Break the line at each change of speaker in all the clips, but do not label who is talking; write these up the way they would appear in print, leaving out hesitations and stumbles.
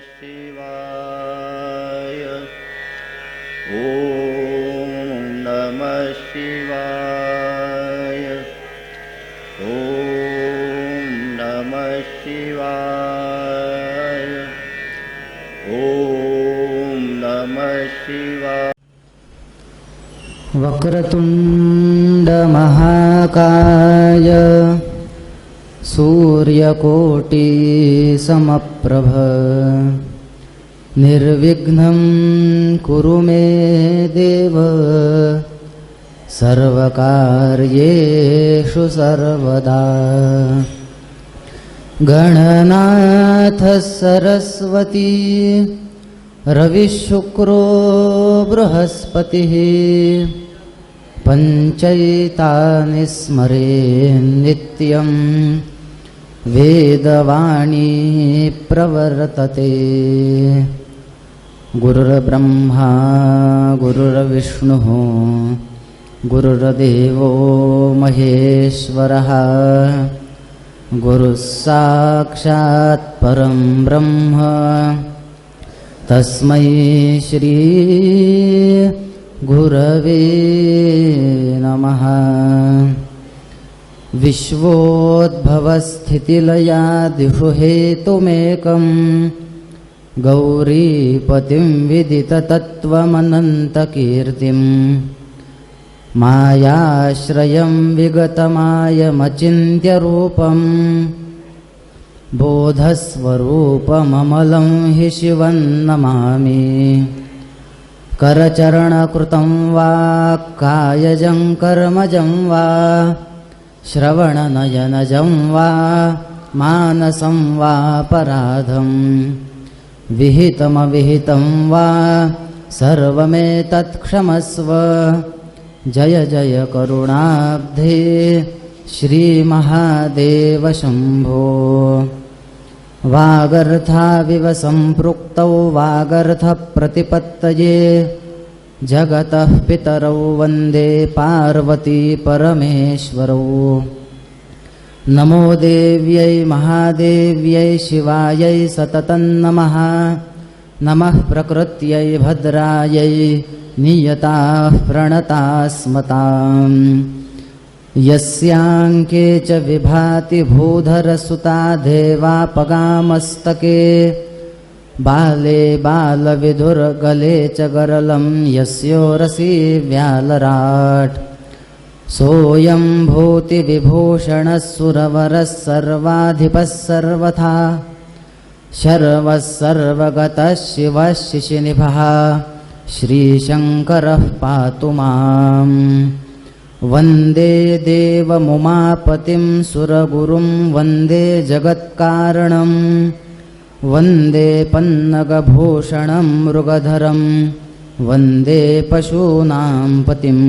शिवाय. ओम नमः शिवाय. ओम नमः शिवाय. ओम नमः शिवाय.
वक्रतुंड महाकाय सूर्यकोटि समप्रभ निर्विघ्नं कुरु मे देव सर्वकार्येषु सर्वदा. गणनाथ सरस्वती रविशुक्रो बृहस्पतिः पञ्चैतानि स्मरेन् नित्यं वेदवाणी प्रवर्तते. गुरुर्ब्रह्मा गुरुर्विष्णुः गुरुर्देवो महेश्वरः गुरुः साक्षात् परं ब्रह्म तस्मै श्री गुरवे नमः. विश्वोद्भवस्थितिलयादिषु हेतुमेकं गौरीपतिं विदिततत्त्वमनन्तकीर्तिं मायाश्रयं विगतमायमचिन्त्यरूपं बोधस्वरूपममलं हि शिवं नमामि. करचरणकृतं वा कायजं कर्मजं वा श्रवणनयनजं वा मानसं वा पराधं विहितमविहितं वा सर्वमेतत्क्षमस्व. जय जय करुणाब्धे श्रीमहादेव शम्भो. वागर्थाविव सम्पृक्तौ वागर्थप्रतिपत्तये जगतः पितरौ वन्दे पार्वती परमेश्वरौ. नमो देव्यै महादेव्यै शिवायै सततं नमः. नमः प्रकृत्यै भद्रायै नियताः प्रणतास्मताम्. यस्यांके च विभाति भूधरसुता देवापगामस्तके बाले बालविधुर्गले च गरलं यस्योरसि व्यालराट्. सोऽयं भूतिविभूषणः सुरवरः सर्वाधिपः सर्वथा शर्वः सर्वगतः शिवः शिशिनिभः श्रीशङ्करः पातु माम्. वन्दे देवमुमापतिं सुरगुरुं वन्दे जगत्कारणं वन्दे पन्नगभूषणं मृगधरं वन्दे पशूनां पतिं.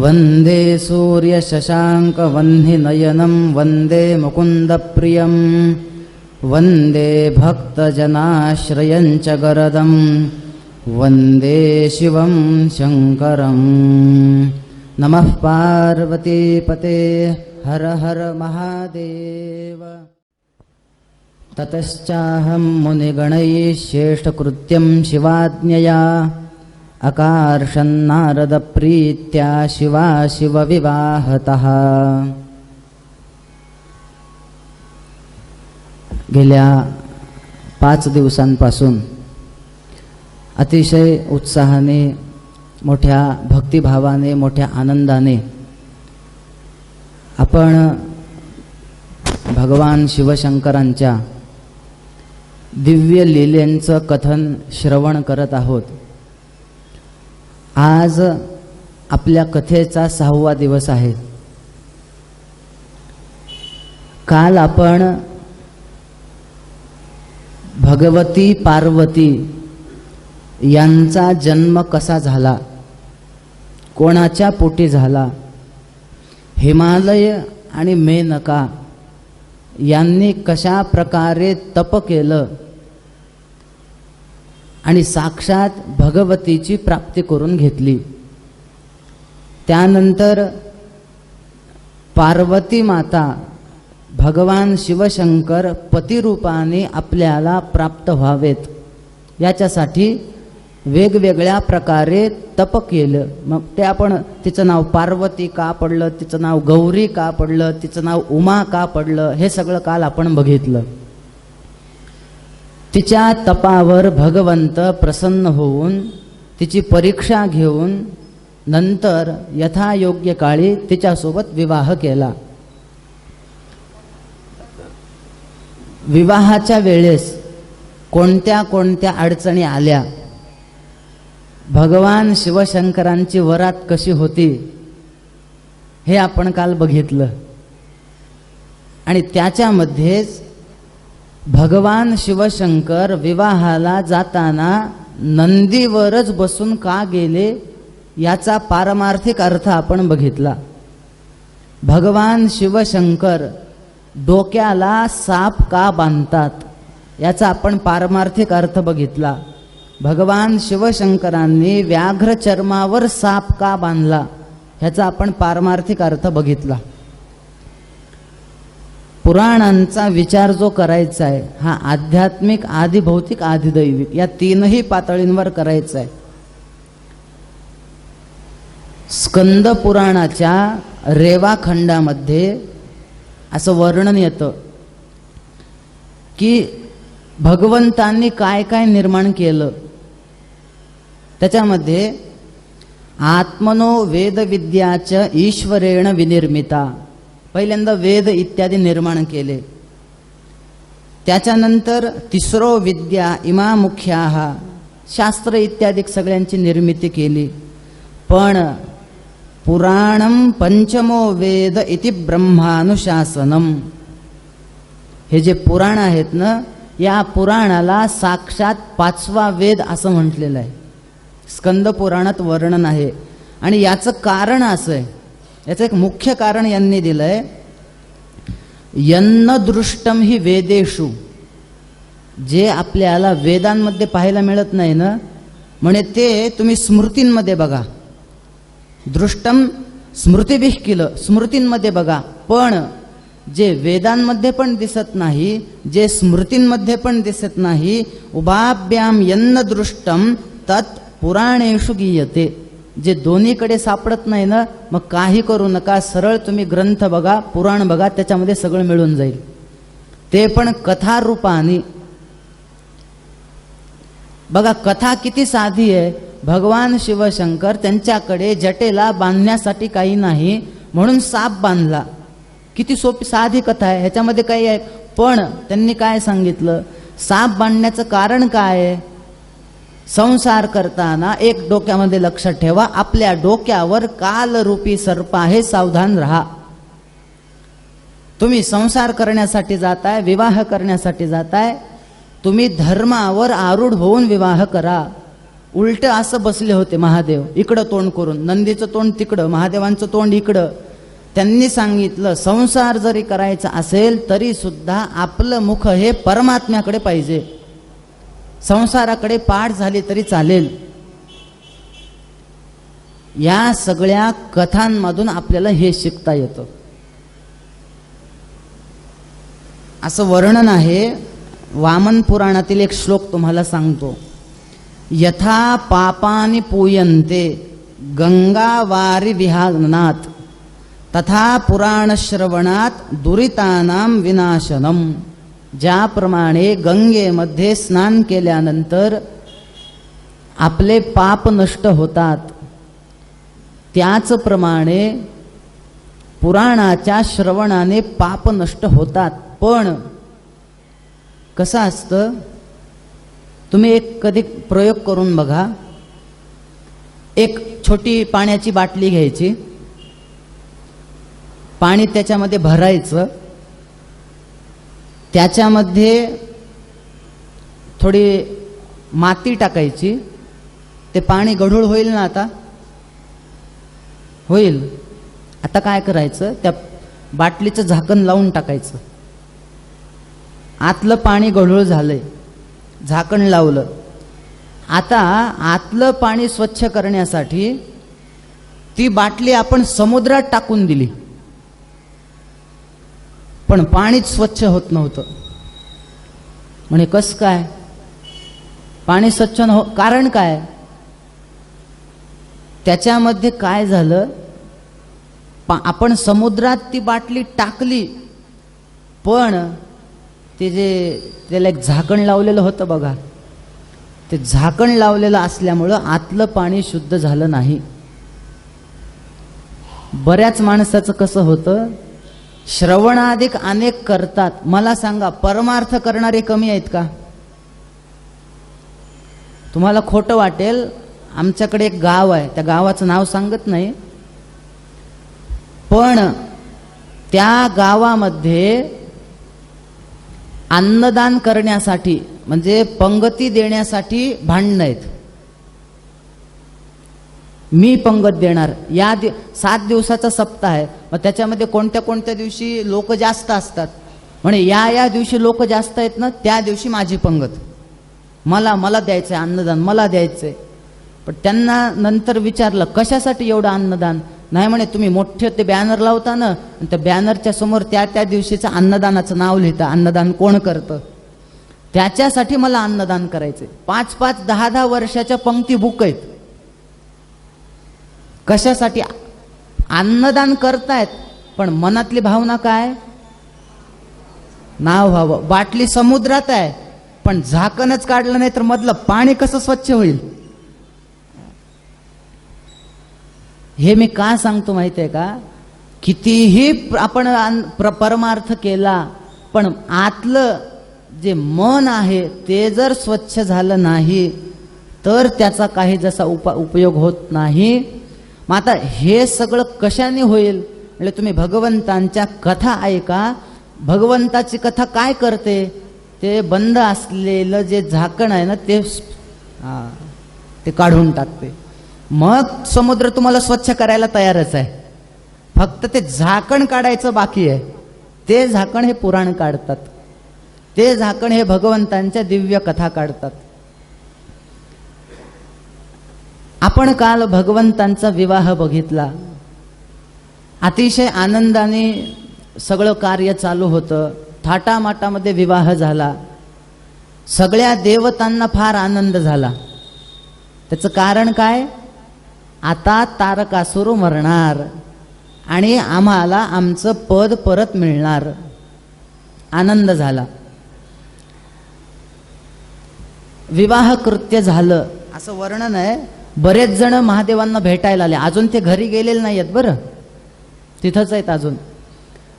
वन्दे सूर्यशशाङ्कवह्निनयनं वन्दे मुकुन्दप्रियं वन्दे भक्तजनाश्रयं च गरदं वन्दे शिवं शङ्करं. नमः पार्वतीपते हर हर महादेव. ततश्चाहं मुनिगणैः श्रेष्ठकृत्यं शिवाज्ञया अकार्षन्नारदप्रीत्या शिवाशिवविवाहतः. गेल्या 5 दिवसांपासून अतिशय उत्साहाने मोठ्या भक्तिभावाने मोठ्या आनंदाने आपण भगवान शिवशंकरांच्या दिव्य लीलेंचं कथन श्रवण करत आहोत. आज आपल्या कथेचा 6वा दिवस आहे. काल आपण भगवती पार्वती यांचा जन्म कसा झाला, कोणाच्या पोटी झाला, हिमालय आणि मेनका यांनी कशा प्रकारे तप केलं आणि साक्षात भगवतीची प्राप्ती करून घेतली. त्यानंतर पार्वती माता भगवान शिवशंकर पतिरूपाने आपल्याला प्राप्त व्हावेत याच्यासाठी वेगवेगळ्या प्रकारे तप केलं. मग ते आपण तिचं नाव पार्वती का पडलं, तिचं नाव गौरी का पडलं, तिचं नाव उमा का पडलं, हे सगळं काल आपण बघितलं. तिच्या तपावर भगवंत प्रसन्न होऊन तिची परीक्षा घेऊन नंतर यथायोग्य काळी तिच्यासोबत विवाह केला. विवाहाच्या वेळेस कोणत्या कोणत्या अडचणी आल्या, भगवान शिवशंकरांची वरात कशी होती हे आपण काल बघितलं. आणि त्याच्यामध्येच भगवान शिवशंकर विवाहाला जाताना नंदीवरच बसून का गेले याचा पारमार्थिक अर्थ आपण बघितला. भगवान शिवशंकर डोक्याला साप का बांधतात याचा आपण पारमार्थिक अर्थ बघितला. भगवान शिवशंकरांनी व्याघ्र चर्मावर साप का बांधला ह्याचा आपण पारमार्थिक अर्थ बघितला. पुराणांचा विचार जो करायचा आहे हा आध्यात्मिक, आदिभौतिक, आदिदैविक या तीनही पातळींवर करायचा आहे. स्कंद पुराणाच्या रेवाखंडामध्ये असं वर्णन येतं की भगवंतांनी काय काय निर्माण केलं. त्याच्यामध्ये आत्मनो वेदविद्याच ईश्वरेण विनिर्मिता, पहिल्यांदा वेद इत्यादी निर्माण केले. त्याच्यानंतर तिसरो विद्या इमा मुख्याः, शास्त्र इत्यादी सगळ्यांची निर्मिती केली. पण पुराणम पंचमो वेद इति ब्रह्मानुशासनम, हे जे पुराण आहेत ना या पुराणाला साक्षात पाचवा वेद असं म्हटलेलं आहे. स्कंद पुराणात वर्णन आहे. आणि याचं कारण असं आहे, याचं एक मुख्य कारण यांनी दिलंय, यन्न दृष्टम ही वेदेषु, जे आपल्याला वेदांमध्ये पाहायला मिळत नाही ना म्हणे ते तुम्ही स्मृतींमध्ये बघा. दृष्टम स्मृतिभिः किल, स्मृतींमध्ये बघा. पण जे वेदांमध्ये पण दिसत नाही, जे स्मृतींमध्ये पण दिसत नाही, उभाभ्याम यन्न दृष्टम तत् पुराणेषु गीयते, जे दोन्हीकडे सापडत नाही ना मग काही करू नका, सरळ तुम्ही ग्रंथ बघा, पुराण बघा, त्याच्यामध्ये सगळं मिळून जाईल. ते पण कथारूपाने बघा. कथा किती साधी आहे. भगवान शिवशंकर त्यांच्याकडे जटेला बांधण्यासाठी काही नाही म्हणून साप बांधला. किती सोपी साधी कथा आहे, ह्याच्यामध्ये काही आहे. पण त्यांनी काय सांगितलं, साप बांधण्याचं कारण काय आहे. संसार करताना एक डोक्यामध्ये लक्षात ठेवा, आपल्या डोक्यावर कालरूपी सर्प आहे, सावधान राहा. तुम्ही संसार करण्यासाठी जाताय, विवाह करण्यासाठी जाताय, तुम्ही धर्मावर आरूढ होऊन विवाह करा. उलट असं बसले होते महादेव, इकडं तोंड करून, नंदीचं तोंड तिकडं, महादेवांचं तोंड इकडं. त्यांनी सांगितलं संसार जरी करायचा असेल तरी सुद्धा आपलं मुख हे परमात्म्याकडे पाहिजे. संसाराकडे पाठ झाली तरी चालेल. या सगळ्या कथांमधून आपल्याला हे शिकता येतं. असं वर्णन आहे. वामन पुराणातील एक श्लोक तुम्हाला सांगतो. यथा पापानि पूयन्ते गंगावारी विहानात तथा पुराणश्रवणात दुरितानां विनाशनम, ज्याप्रमाणे गंगेमध्ये स्नान केल्यानंतर आपले पाप नष्ट होतात त्याचप्रमाणे पुराणाच्या श्रवणाने पाप नष्ट होतात. पण कसं असतं, तुम्ही एक कधी प्रयोग करून बघा. एक छोटी पाण्याची बाटली घ्यायची, पाणी त्याच्यामध्ये भरायचं, त्याच्यामध्ये थोडी माती टाकायची, ते पाणी गढूळ होईल ना. आता होईल. आता काय करायचं, त्या बाटलीचं झाकण लावून टाकायचं. आतलं पाणी गढूळ झालंय, झाकण लावलं. आता आतलं पाणी स्वच्छ करण्यासाठी ती बाटली आपण समुद्रात टाकून दिली. पण पाणीच स्वच्छ होत नव्हतं. म्हणे कस काय पाणी स्वच्छ न हो, कारण काय? त्याच्यामध्ये काय झालं, आपण समुद्रात ती बाटली टाकली, पण ते जे त्याला एक झाकण लावलेलं होतं बघा, ते झाकण लावलेलं असल्यामुळं आतलं पाणी शुद्ध झालं नाही. बऱ्याच माणसाचं कसं होतं, श्रवणाधिक अनेक करतात. मला सांगा, परमार्थ करणारे कमी आहेत का? तुम्हाला खोटं वाटेल, आमच्याकडे एक गाव आहे, त्या गावाचं नाव सांगत नाही, पण त्या गावामध्ये अन्नदान करण्यासाठी म्हणजे पंगती देण्यासाठी भांडणं आहेत. मी पंगत देणार, 7 दिवसाचा सप्ताह आहे, मग त्याच्यामध्ये कोणत्या कोणत्या दिवशी लोक जास्त असतात, म्हणे या दिवशी लोक जास्त आहेत ना, त्या दिवशी माझी पंगत, मला द्यायचंय अन्नदान, मला द्यायचंय. पण त्यांना नंतर विचारलं कशासाठी एवढं अन्नदान? नाही म्हणे, तुम्ही मोठे ते बॅनर लावता ना, आणि त्या बॅनरच्या समोर त्या दिवशीचं अन्नदानाचं नाव लिहिता, अन्नदान कोण करतं, त्याच्यासाठी मला अन्नदान करायचंय. 5-5, 10-10 वर्षाच्या पंक्ती बुक आहेत. कशासाठी? अन्नदान करतायत, पण मनातली भावना काय? नाव व्हावं. बाटली समुद्रात आहे, पण झाकणच काढलं नाही तर मधलं पाणी कसं स्वच्छ होईल? हे मी का सांगतो माहिती आहे का? कितीही आपण परमार्थ केला, पण आतलं जे मन आहे ते जर स्वच्छ झालं नाही तर त्याचा काही जसा उपयोग होत नाही. मग आता हे सगळं कशाने होईल? म्हणजे तुम्ही भगवंतांच्या कथा ऐका. भगवंताची कथा काय करते? ते बंद असलेलं जे झाकण आहे ना, ते काढून टाकते. मग समुद्र तुम्हाला स्वच्छ करायला तयारच आहे, फक्त ते झाकण काढायचं बाकी आहे. ते झाकण हे पुराण काढतात, ते झाकण हे भगवंतांच्या दिव्य कथा काढतात. आपण काल भगवंतांचा विवाह बघितला. अतिशय आनंदाने सगळं कार्य चालू होतं. थाटामाटामध्ये विवाह झाला. सगळ्या देवतांना फार आनंद झाला. त्याचं कारण काय? आता तारकासुर मरणार आणि आम्हाला आमचं पद परत मिळणार. आनंद झाला. विवाह कृत्य झालं असं वर्णन आहे. बरेच जण महादेवांना भेटायला आले. अजून ते घरी गेलेले नाही आहेत बरं, तिथंच आहेत अजून.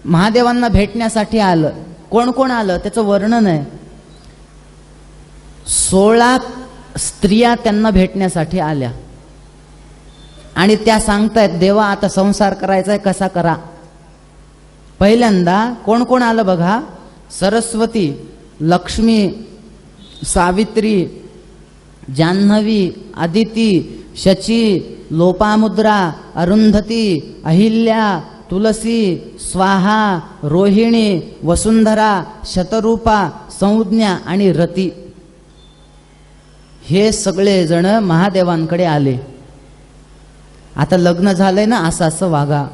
महादेवांना भेटण्यासाठी आलं. कोण कोण आलं त्याचं वर्णन आहे. 16 स्त्रिया त्यांना भेटण्यासाठी आल्या आणि त्या सांगतायत, देवा आता संसार करायचा आहे, कसा करा? पहिल्यांदा कोण कोण आलं बघा. सरस्वती, लक्ष्मी, सावित्री, जान्हवी, अदिती, शची, लोपामुद्रा, अरुंधती, अहिल्या, तुलसी, स्वाहा, रोहिणी, वसुंधरा, शतरूपा, संज्ञा आणि रती. हे सगळे जण महादेवांकडे आले. आता लग्न झालंय ना, असं वागा.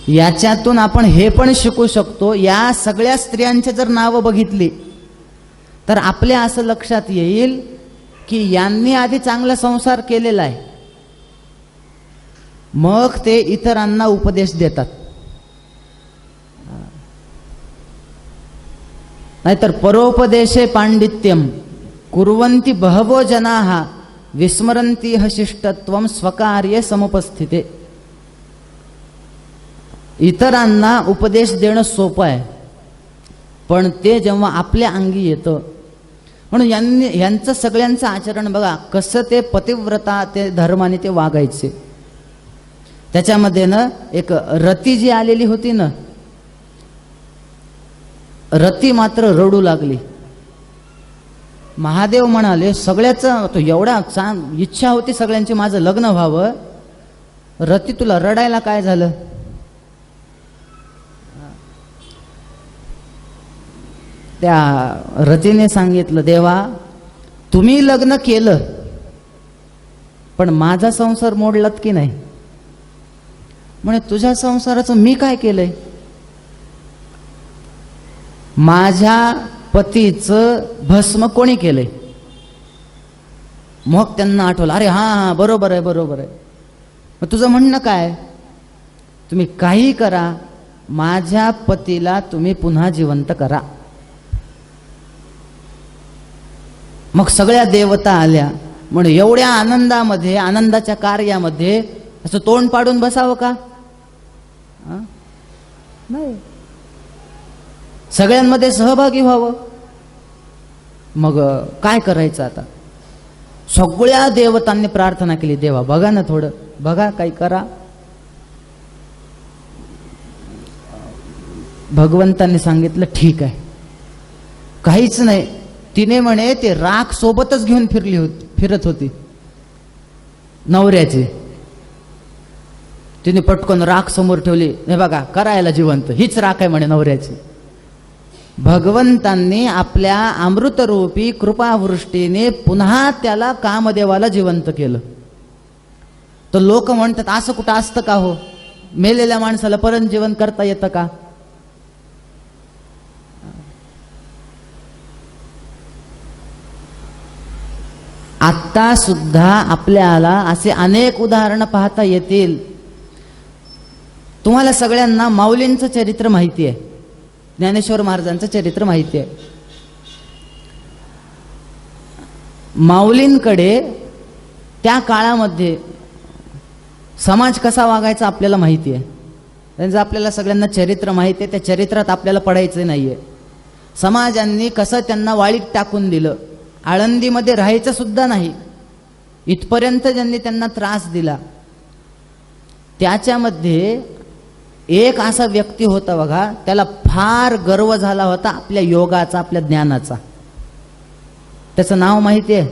याच्यातून आपण हे पण शिकू शकतो. या सगळ्या स्त्रियांची जर नावं बघितली तर आपल्या असं लक्षात येईल की यांनी आधी चांगला संसार केलेला आहे, मग ते इतरांना उपदेश देतात. नाहीतर परोपदेशे पांडित्यम कुर्वन्ति बहवो जनाः विस्मरन्ति शिष्टत्वम स्वकार्ये समुपस्थिते. इतरांना उपदेश देणं सोपं आहे, पण ते जेव्हा आपल्या अंगी येतं. म्हणून यांचं सगळ्यांचं आचरण बघा कसं. ते पतिव्रता, ते धर्माने ते वागायचे. त्याच्यामध्ये ना एक रती जी आलेली होती ना, रती मात्र रडू लागली. महादेव म्हणाले, सगळ्याचं तो एवढा इच्छा होती सगळ्यांची माझं लग्न व्हावं, रती तुला रडायला काय झालं? त्या रतीने सांगितलं, देवा तुम्ही लग्न केलं पण माझा संसार मोडलात की नाही? म्हणे तुझ्या संसाराचं मी काय केलंय? माझ्या पतीचं भस्म कोणी केलंय? मग त्यांना आठवलं, अरे हा बरोबर आहे बरोबर आहे. मग तुझं म्हणणं काय? तुम्ही काही करा, माझ्या पतीला तुम्ही पुन्हा जिवंत करा. मग सगळ्या देवता आल्या. म्हणून एवढ्या आनंदामध्ये, आनंदाच्या कार्यामध्ये असं तोंड पाडून बसावं का? नाही, सगळ्यांमध्ये सहभागी व्हावं. मग काय करायचं आता? सगळ्या देवतांनी प्रार्थना केली, देवा बघा ना, थोडं बघा, काही करा. भगवंतांनी सांगितलं ठीक आहे, काहीच नाही. तिने म्हणे ते राख सोबतच घेऊन फिरत होती नवऱ्याची. तिने पटकन राख समोर ठेवली, हे बघा करायला जिवंत, हीच राख आहे म्हणे नवऱ्याची. भगवंतांनी आपल्या अमृतरूपी कृपावृष्टीने पुन्हा त्याला कामदेवाला जिवंत केलं. तर लोक म्हणतात असं कुठं असतं का हो? मेलेल्या माणसाला परत जीवन करता येतं का? आत्ता सुद्धा आपल्याला असे अनेक उदाहरणं पाहता येतील. तुम्हाला सगळ्यांना माऊलींचं चरित्र माहिती आहे, ज्ञानेश्वर महाराजांचं चरित्र माहिती आहे. माऊलींकडे त्या काळामध्ये समाज कसा वागायचा आपल्याला माहिती आहे. त्यांचं आपल्याला सगळ्यांना चरित्र माहिती आहे. त्या चरित्रात आपल्याला पडायचं नाहीये. समाजांनी कसं त्यांना वाळीत टाकून दिलं, आळंदीमध्ये राहायचं सुद्धा नाही, इथपर्यंत ज्यांनी त्यांना त्रास दिला. त्याच्यामध्ये एक असा व्यक्ती होता बघा, त्याला फार गर्व झाला होता आपल्या योगाचा, आपल्या ज्ञानाचा. त्याचं नाव माहिती आहे?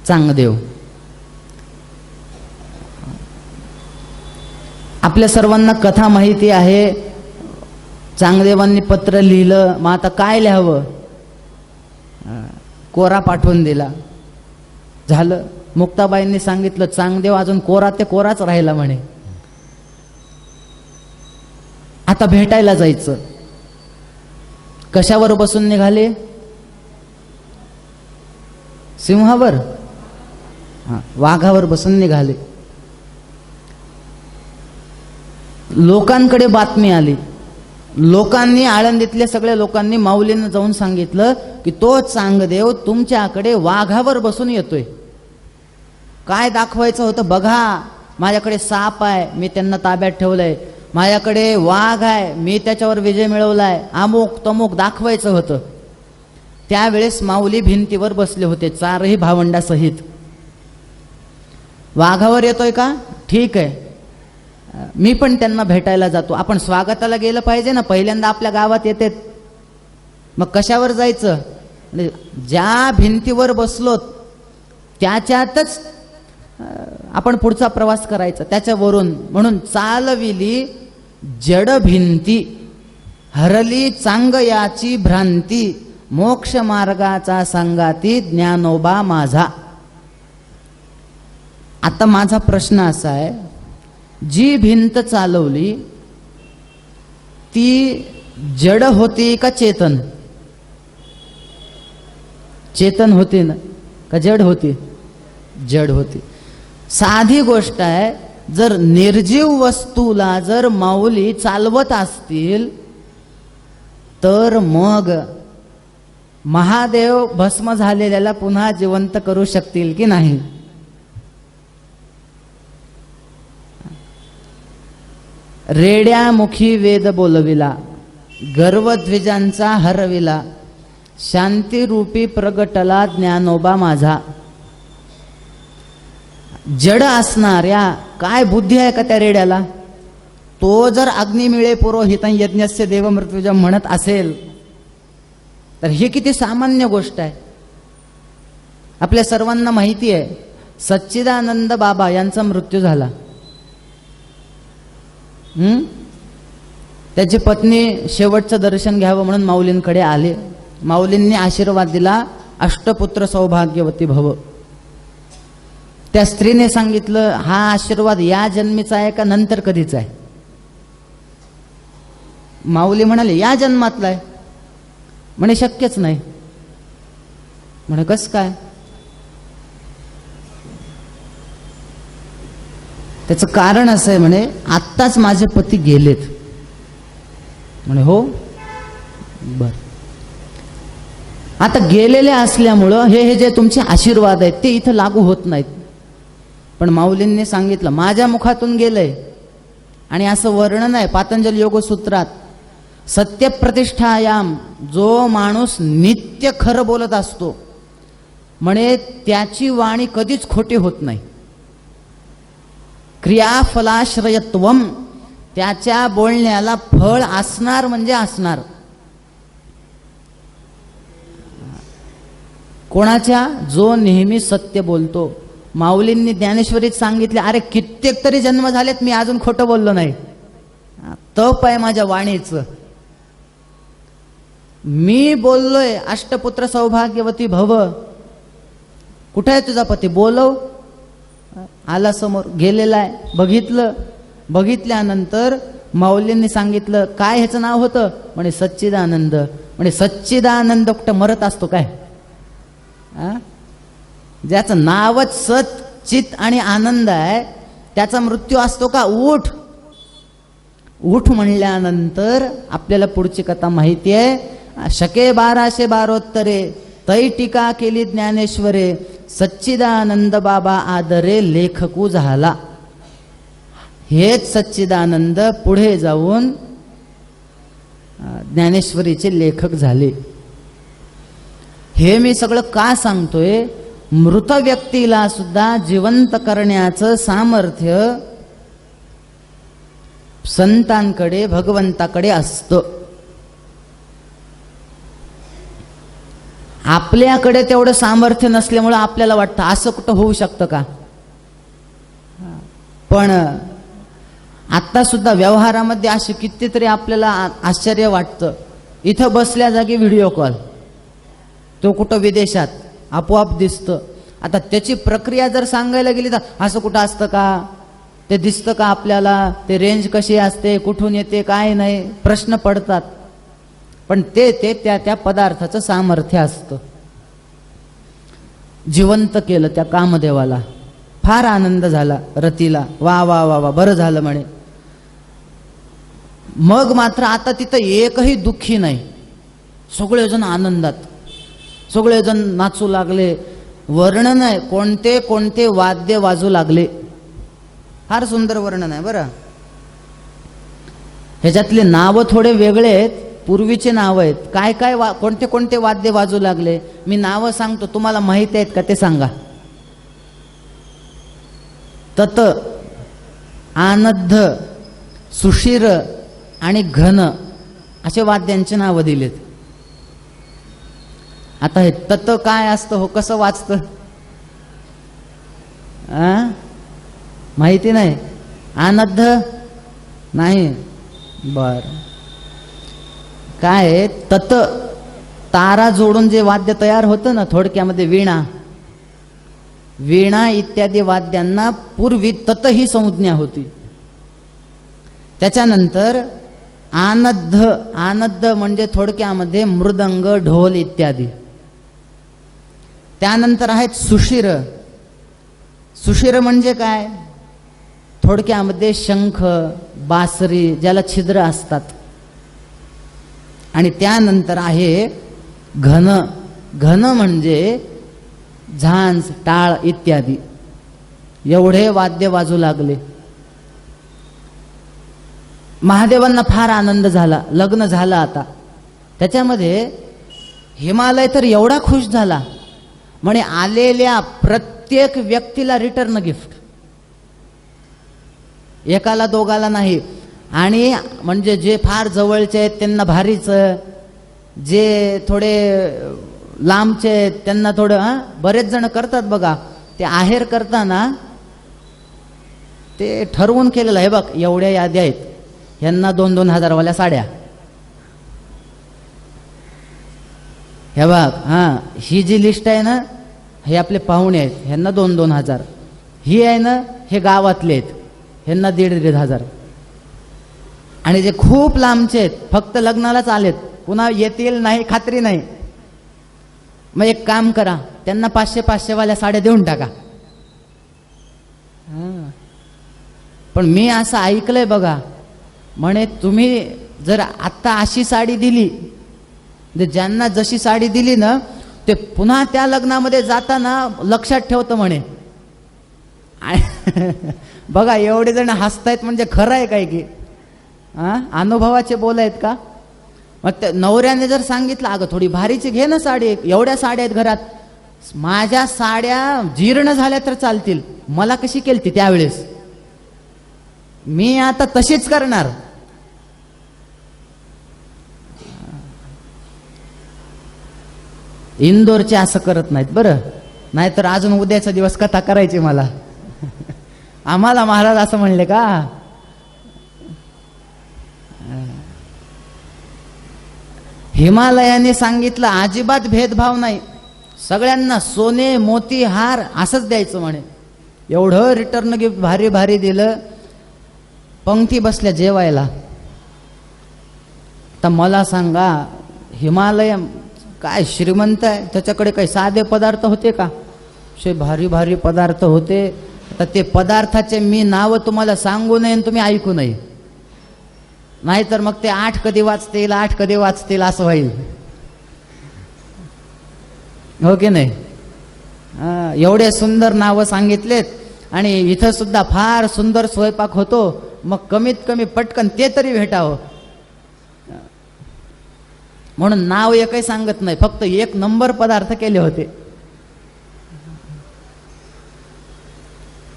चांगदेव. आपल्या सर्वांना कथा माहिती आहे. चांगदेवांनी पत्र लिहिलं, मग आता काय लिहावं? कोरा पाठवून दिला. झालं. मुक्ताबाईंनी सांगितलं चांगदेव अजून कोरा ते कोराच राहिला म्हणे, आता भेटायला जायचं. कशावर बसून निघाले? सिंहावर, वाघावर बसून निघाले. लोकांकडे बातमी आली. लोकांनी, आळंदीतल्या सगळ्या लोकांनी माऊलींना जाऊन सांगितलं की तो चांगदेव तुमच्याकडे वाघावर बसून येतोय. काय दाखवायचं होतं? बघा, माझ्याकडे साप आहे, मी त्यांना ताब्यात ठेवलंय. माझ्याकडे वाघ आहे, मी त्याच्यावर विजय मिळवलाय. अमुक तमुक दाखवायचं होतं. त्यावेळेस माऊली भिंतीवर बसले होते, चारही भावंडासहित. वाघावर येतोय का? ठीक आहे, मी पण त्यांना भेटायला जातो. आपण स्वागताला गेलं पाहिजे ना, पहिल्यांदा आपल्या गावात येते. मग कशावर जायचं? ज्या भिंतीवर बसलो त्याच्यातच आपण पुढचा प्रवास करायचा, त्याच्यावरून. म्हणून चालविली जड भिंती, हरली चांग याची भ्रांती, मोक्ष मार्गाचा सांगाती ज्ञानोबा माझा. आता माझा प्रश्न असा आहे, जी भिंत चालवली ती जड होती का चेतन? चेतन होती ना, का जड होती? जड होती. साधी गोष्ट आहे, जर निर्जीव वस्तूला जर माऊली चालवत असतील तर मग महादेव भस्म झालेल्याला पुन्हा जिवंत करू शकतील की नाही? रेड्यामुखी वेद बोलविला, गर्वद्विजांचा हरविला, शांतिरूपी प्रगटला ज्ञानोबा माझा. जड असणाऱ्या, काय बुद्धी आहे का त्या रेड्याला? तो जर अग्निमिळे पुरोहितं यज्ञस्य देव मृत्युजा म्हणत असेल तर ही किती सामान्य गोष्ट आहे. आपल्या सर्वांना माहिती आहे, सच्चिदानंद बाबा यांचा मृत्यू झाला. त्याची पत्नी शेवटचं दर्शन घ्यावं म्हणून माऊलींकडे आले. माऊलींनी आशीर्वाद दिला, अष्टपुत्र सौभाग्यवती भव. त्या स्त्रीने सांगितलं, हा आशीर्वाद या जन्मीचा आहे का नंतर कधीचा आहे? माऊली म्हणाले, या जन्मातला आहे. म्हणे शक्यच नाही. म्हणे कस काय? त्याचं कारण असं आहे, म्हणे आत्ताच माझे पती गेलेत. म्हणे हो, बर. आता गेलेले असल्यामुळं हे जे तुमचे आशीर्वाद आहेत ते इथं लागू होत नाहीत. पण माऊलींनी सांगितलं, माझ्या मुखातून गेलंय. आणि असं वर्णन आहे पातंजल योगसूत्रात, सत्यप्रतिष्ठायाम, जो माणूस नित्य खरं बोलत असतो म्हणे त्याची वाणी कधीच खोटी होत नाही. क्रियाफलाश्रयत्वम, त्याच्या बोलण्याला फळ असणार म्हणजे असणार. कोणाच्या? जो नेहमी सत्य बोलतो. माऊलींनी ज्ञानेश्वरीत सांगितले, अरे कित्येक तरी जन्म झालेत मी अजून खोटं बोललो नाही. तप आहे माझ्या वाणीचं. मी बोललोय अष्टपुत्र सौभाग्यवती भव. कुठे आहे तुझा पती? बोलव. आला समोर, गेलेला आहे. बघितलं. बघितल्यानंतर माऊलींनी सांगितलं, काय ह्याचं नाव होतं? म्हणे सच्चिदानंद. म्हणे सच्चिदानंद कुठं मरत असतो काय? ज्याचं नावच सत चित आणि आनंद आहे त्याचा मृत्यू असतो का? उठ. उठ म्हणल्यानंतर आपल्याला पुढची कथा माहिती आहे. शके 1212 तै टीका केली ज्ञानेश्वरे, सच्चिदानंद बाबा आदरे लेखकू झाला. हेच सच्चिदानंद पुढे जाऊन ज्ञानेश्वरीचे लेखक झाले. हे मी सगळं का सांगतोय? मृत व्यक्तीला सुद्धा जिवंत करण्याचं सामर्थ्य संतांकडे, भगवंताकडे असतं. आपल्याकडे तेवढं सामर्थ्य नसल्यामुळं आपल्याला वाटतं असं कुठं होऊ शकतं का? पण आता सुद्धा व्यवहारामध्ये असे कितीतरी आपल्याला आश्चर्य वाटतं. इथं बसल्या जागी व्हिडिओ कॉल, तो कुठं विदेशात आपोआप दिसतं. आता त्याची प्रक्रिया जर सांगायला गेली तर असं कुठं असतं का? ते दिसतं का आपल्याला? ते रेंज कशी असते, कुठून येते, काय नाही, प्रश्न पडतात. पण ते त्या पदार्थाचं सामर्थ्य असतं. जिवंत केलं त्या कामदेवाला. फार आनंद झाला रतीला. वा वा वा वा, बरं झालं म्हणे. मग मात्र आता तिथं एकही दुःखी नाही. सगळेजण आनंदात, सगळेजण नाचू लागले. वर्णन आहे, कोणते कोणते वाद्य वाजू लागले. फार सुंदर वर्णन आहे बरं. ह्याच्यातले नावं थोडे वेगळे आहेत, पूर्वीचे नाव आहेत. काय काय कोणते कोणते वाद्य वाजू लागले मी नावं सांगतो, तुम्हाला माहिती आहेत का ते सांगा. तत, आनद्ध, सुशिर आणि घन असे वाद्यांचे नावं दिलेत. आता हे तत काय असतं हो, कसं वाचतं? माहिती नाही? आनद्ध नाही? बर. काय तत, तारा जोडून जे वाद्य तयार होतं ना, थोडक्यामध्ये वीणा, वीणा इत्यादी वाद्यांना पूर्वी तत ही संज्ञा होती. त्याच्यानंतर आनद्ध, आनद्ध म्हणजे थोडक्यामध्ये मृदंग, ढोल इत्यादी. त्यानंतर आहेत सुशिर. सुशिर म्हणजे काय? थोडक्यामध्ये शंख, बासरी, ज्याला छिद्र असतात. आणि त्यानंतर आहे घन. घन म्हणजे झांज, टाळ इत्यादी. एवढे वाद्य वाजू लागले. महादेवांना फार आनंद झाला. लग्न झालं आता. त्याच्यामध्ये हिमालय तर एवढा खुश झाला म्हणे आलेल्या प्रत्येक व्यक्तीला रिटर्न गिफ्ट, एकाला दोघाला नाही. आणि म्हणजे जे फार जवळचे आहेत त्यांना भारीच, जे थोडे लांबचे आहेत त्यांना थोडं. बरेच जण करतात बघा, ते आहेर करताना ते ठरवून केलेलं आहे. बघ एवढ्या याद्या आहेत, ह्यांना 2-2 हजारवाल्या साड्या, हे बघ. ही जी लिस्ट आहे ना, हे आपले पाहुणे आहेत, ह्यांना 2-2 हजार. ही आहे ना, हे गावातले आहेत, ह्यांना 1,500 आणि जे खूप लांबचे आहेत, फक्त लग्नालाच आलेत, पुन्हा येतील नाही खात्री नाही. मग एक काम करा, त्यांना 500-500 वाल्या साड्या देऊन टाका. पण मी असं ऐकलंय बघा, म्हणे तुम्ही जर आत्ता अशी साडी दिली, ज्यांना जशी साडी दिली ना, ते पुन्हा त्या लग्नामध्ये जाताना लक्षात ठेवतं म्हणे. बघा एवढे जण हसतायत म्हणजे खरं आहे काय की अनुभवाचे बोल आहेत का? मग त्या नवऱ्याने जर सांगितलं, अगं थोडी भारीची घे ना साडी, एवढ्या साड्या आहेत घरात, माझ्या साड्या जीर्ण झाल्या तर चालतील, मला कशी केलती त्यावेळेस, मी आता तशीच करणार. इंदोरचे असं करत नाहीत बरं, नाहीतर अजून उद्याचा दिवस कथा करायची मला. आम्हाला महाराज असं म्हणले का? हिमालयाने सांगितलं अजिबात भेदभाव नाही, सगळ्यांना सोने मोती हार असंच द्यायचं म्हणे. एवढं रिटर्न गिफ्ट भारी भारी दिलं. पंक्ती बसल्या जेवायला. तर मला सांगा, हिमालय काय श्रीमंत आहे, त्याच्याकडे काही साधे पदार्थ होते का? असे भारी भारी पदार्थ होते. तर ते पदार्थाचे मी नाव तुम्हाला सांगू नये आणि तुम्ही ऐकू नये, नाहीतर मग ते 8 कधी वाचतील 8 कधी वाचतील असं होईल, हो की नाही? एवढे सुंदर नावं सांगितलेत आणि इथं सुद्धा फार सुंदर स्वयंपाक होतो, मग कमीत कमी पटकन ते तरी भेटावं म्हणून नाव एकही सांगत नाही, फक्त 1 नंबर पदार्थ केले होते.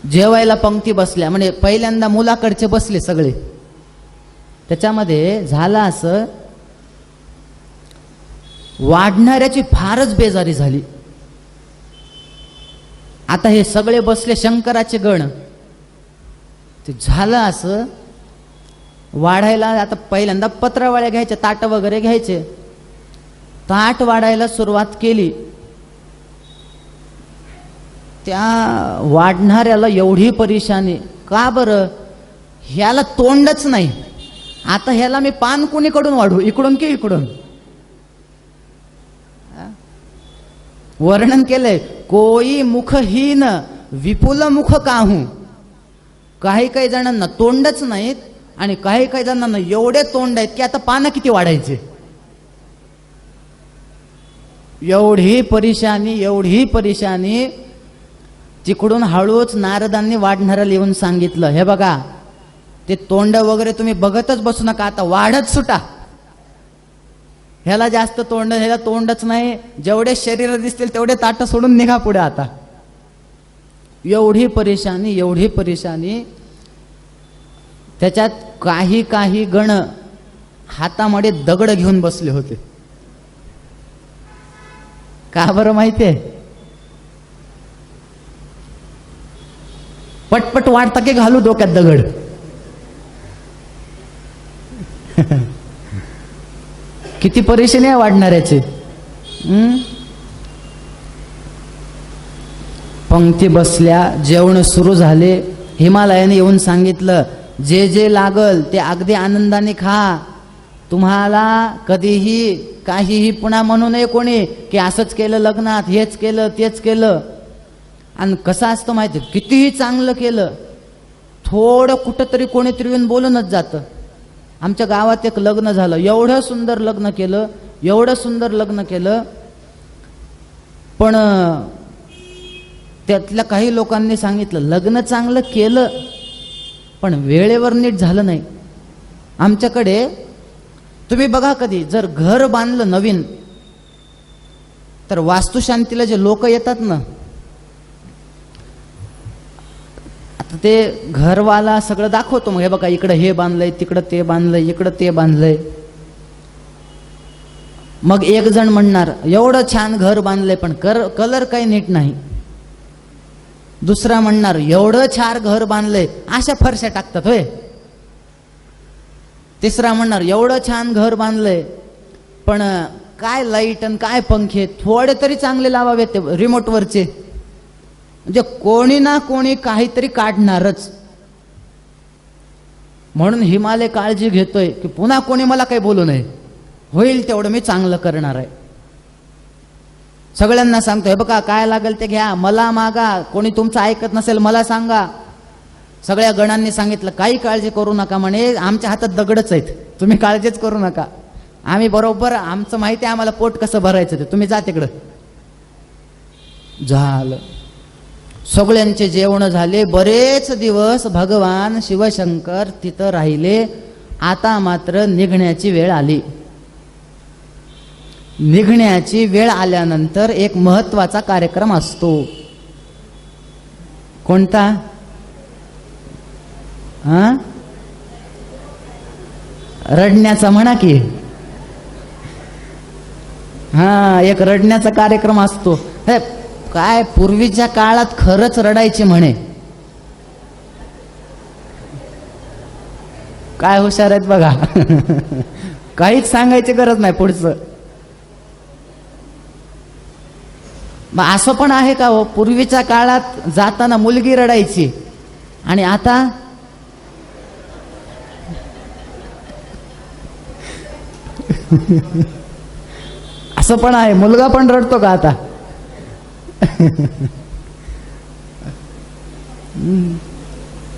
जेवायला पंक्ती बसल्या, म्हणजे पहिल्यांदा मुलाकडचे बसले सगळे. त्याच्यामध्ये झालं असं, वाढणाऱ्याची फारच बेजारी झाली. आता हे सगळे बसले शंकराचे गण. ते झालं असं, वाढायला आता पहिल्यांदा पत्रावळ्या घ्यायच्या, ताट वगैरे घ्यायचे, ताट वाढायला सुरुवात केली. त्या वाढणाऱ्याला एवढी परेशानी का बरं, ह्याला तोंडच नाही, आता ह्याला मी पान कुणीकडून वाढू, इकडून की इकडून? वर्णन केलंय, कोई मुखहीन विपुल मुख काहू. काही काही जणांना तोंडच नाहीत आणि काही काही जणांना एवढे तोंड आहेत की आता पानं किती वाढायचे. एवढी परेशानी. तिकडून हळूच नारदांनी वाढणाऱ्याला येऊन सांगितलं, हे बघा ते तोंड वगैरे तुम्ही बघतच बसू नका, आता वाढत सुटा. ह्याला जास्त तोंड, ह्याला तोंडच नाही, जेवढे शरीर दिसतील तेवढे ताट सोडून निघा पुढे. आता एवढी परेशानी. त्याच्यात काही गण हातामध्ये दगड घेऊन बसले होते. का बरं माहितीये? पटपट वाढता की घालू डोक्यात दगड. किती परेशानी आहे वाढणाऱ्याचे. पंक्ती बसल्या, जेवण सुरू झाले. हिमालयाने येऊन सांगितलं, जे जे लागल ते अगदी आनंदाने खा, तुम्हाला कधीही काहीही पुन्हा म्हणू नये कोणी की असंच केलं लग्नात, हेच केलं तेच केलं. आणि कसं असतं माहिती, कितीही चांगलं केलं, थोडं कुठंतरी कोणीतरी येऊन बोलूनच जातं. आमच्या गावात एक लग्न झालं, एवढं सुंदर लग्न केलं, पण त्यातल्या काही लोकांनी सांगितलं, लग्न चांगलं केलं पण वेळेवर नीट झालं नाही. आमच्याकडे तुम्ही बघा, कधी जर घर बांधलं नवीन, तर वास्तुशांतीला जे लोक येतात ना, आता ते घरवाला सगळं दाखवतो, मग हे बघा इकडं हे बांधलंय, तिकडं ते बांधलंय, इकडं ते बांधलंय. मग एक जण म्हणणार एवढं छान घर बांधलंय पण कलर काही नीट नाही. दुसरा म्हणणार एवढं छान घर बांधलंय, अशा फरशा टाकतात होय. तिसरा म्हणणार एवढं छान घर बांधलंय पण काय लाईट आणि काय पंखे थोडे तरी चांगले लावावेत ते रिमोटवरचे. म्हणजे कोणी ना कोणी काहीतरी काढणारच. म्हणून हिमालय काळजी घेतोय की पुन्हा कोणी मला काही बोलू नये, होईल तेवढं मी चांगलं करणार आहे. सगळ्यांना सांगतोय, बघा काय लागेल ते घ्या, मला मागा, कोणी तुमचं ऐकत नसेल मला सांगा. सगळ्या गणांनी सांगितलं काही काळजी करू नका म्हणे, आमच्या हातात दगडच आहेत, तुम्ही काळजीच करू नका, आम्ही बरोबर, आमचं माहिती आहे आम्हाला पोट कसं भरायचं ते, तुम्ही जा तिकडं. झालं, सगळ्यांचे जेवण झाले. बरेच दिवस भगवान शिवशंकर तिथं राहिले. आता मात्र निघण्याची वेळ आली. निघण्याची वेळ आल्यानंतर एक महत्वाचा कार्यक्रम असतो. कोणता? रडण्याचा म्हणा की. एक रडण्याचा कार्यक्रम असतो. हे काय पूर्वीच्या काळात खरंच रडायचे म्हणे. काय हुशार आहेत बघा. काहीच सांगायची गरज नाही पुढचं. मग असं पण आहे का हो, पूर्वीच्या काळात जाताना मुलगी रडायची आणि आता असं पण आहे, मुलगा पण रडतो का आता?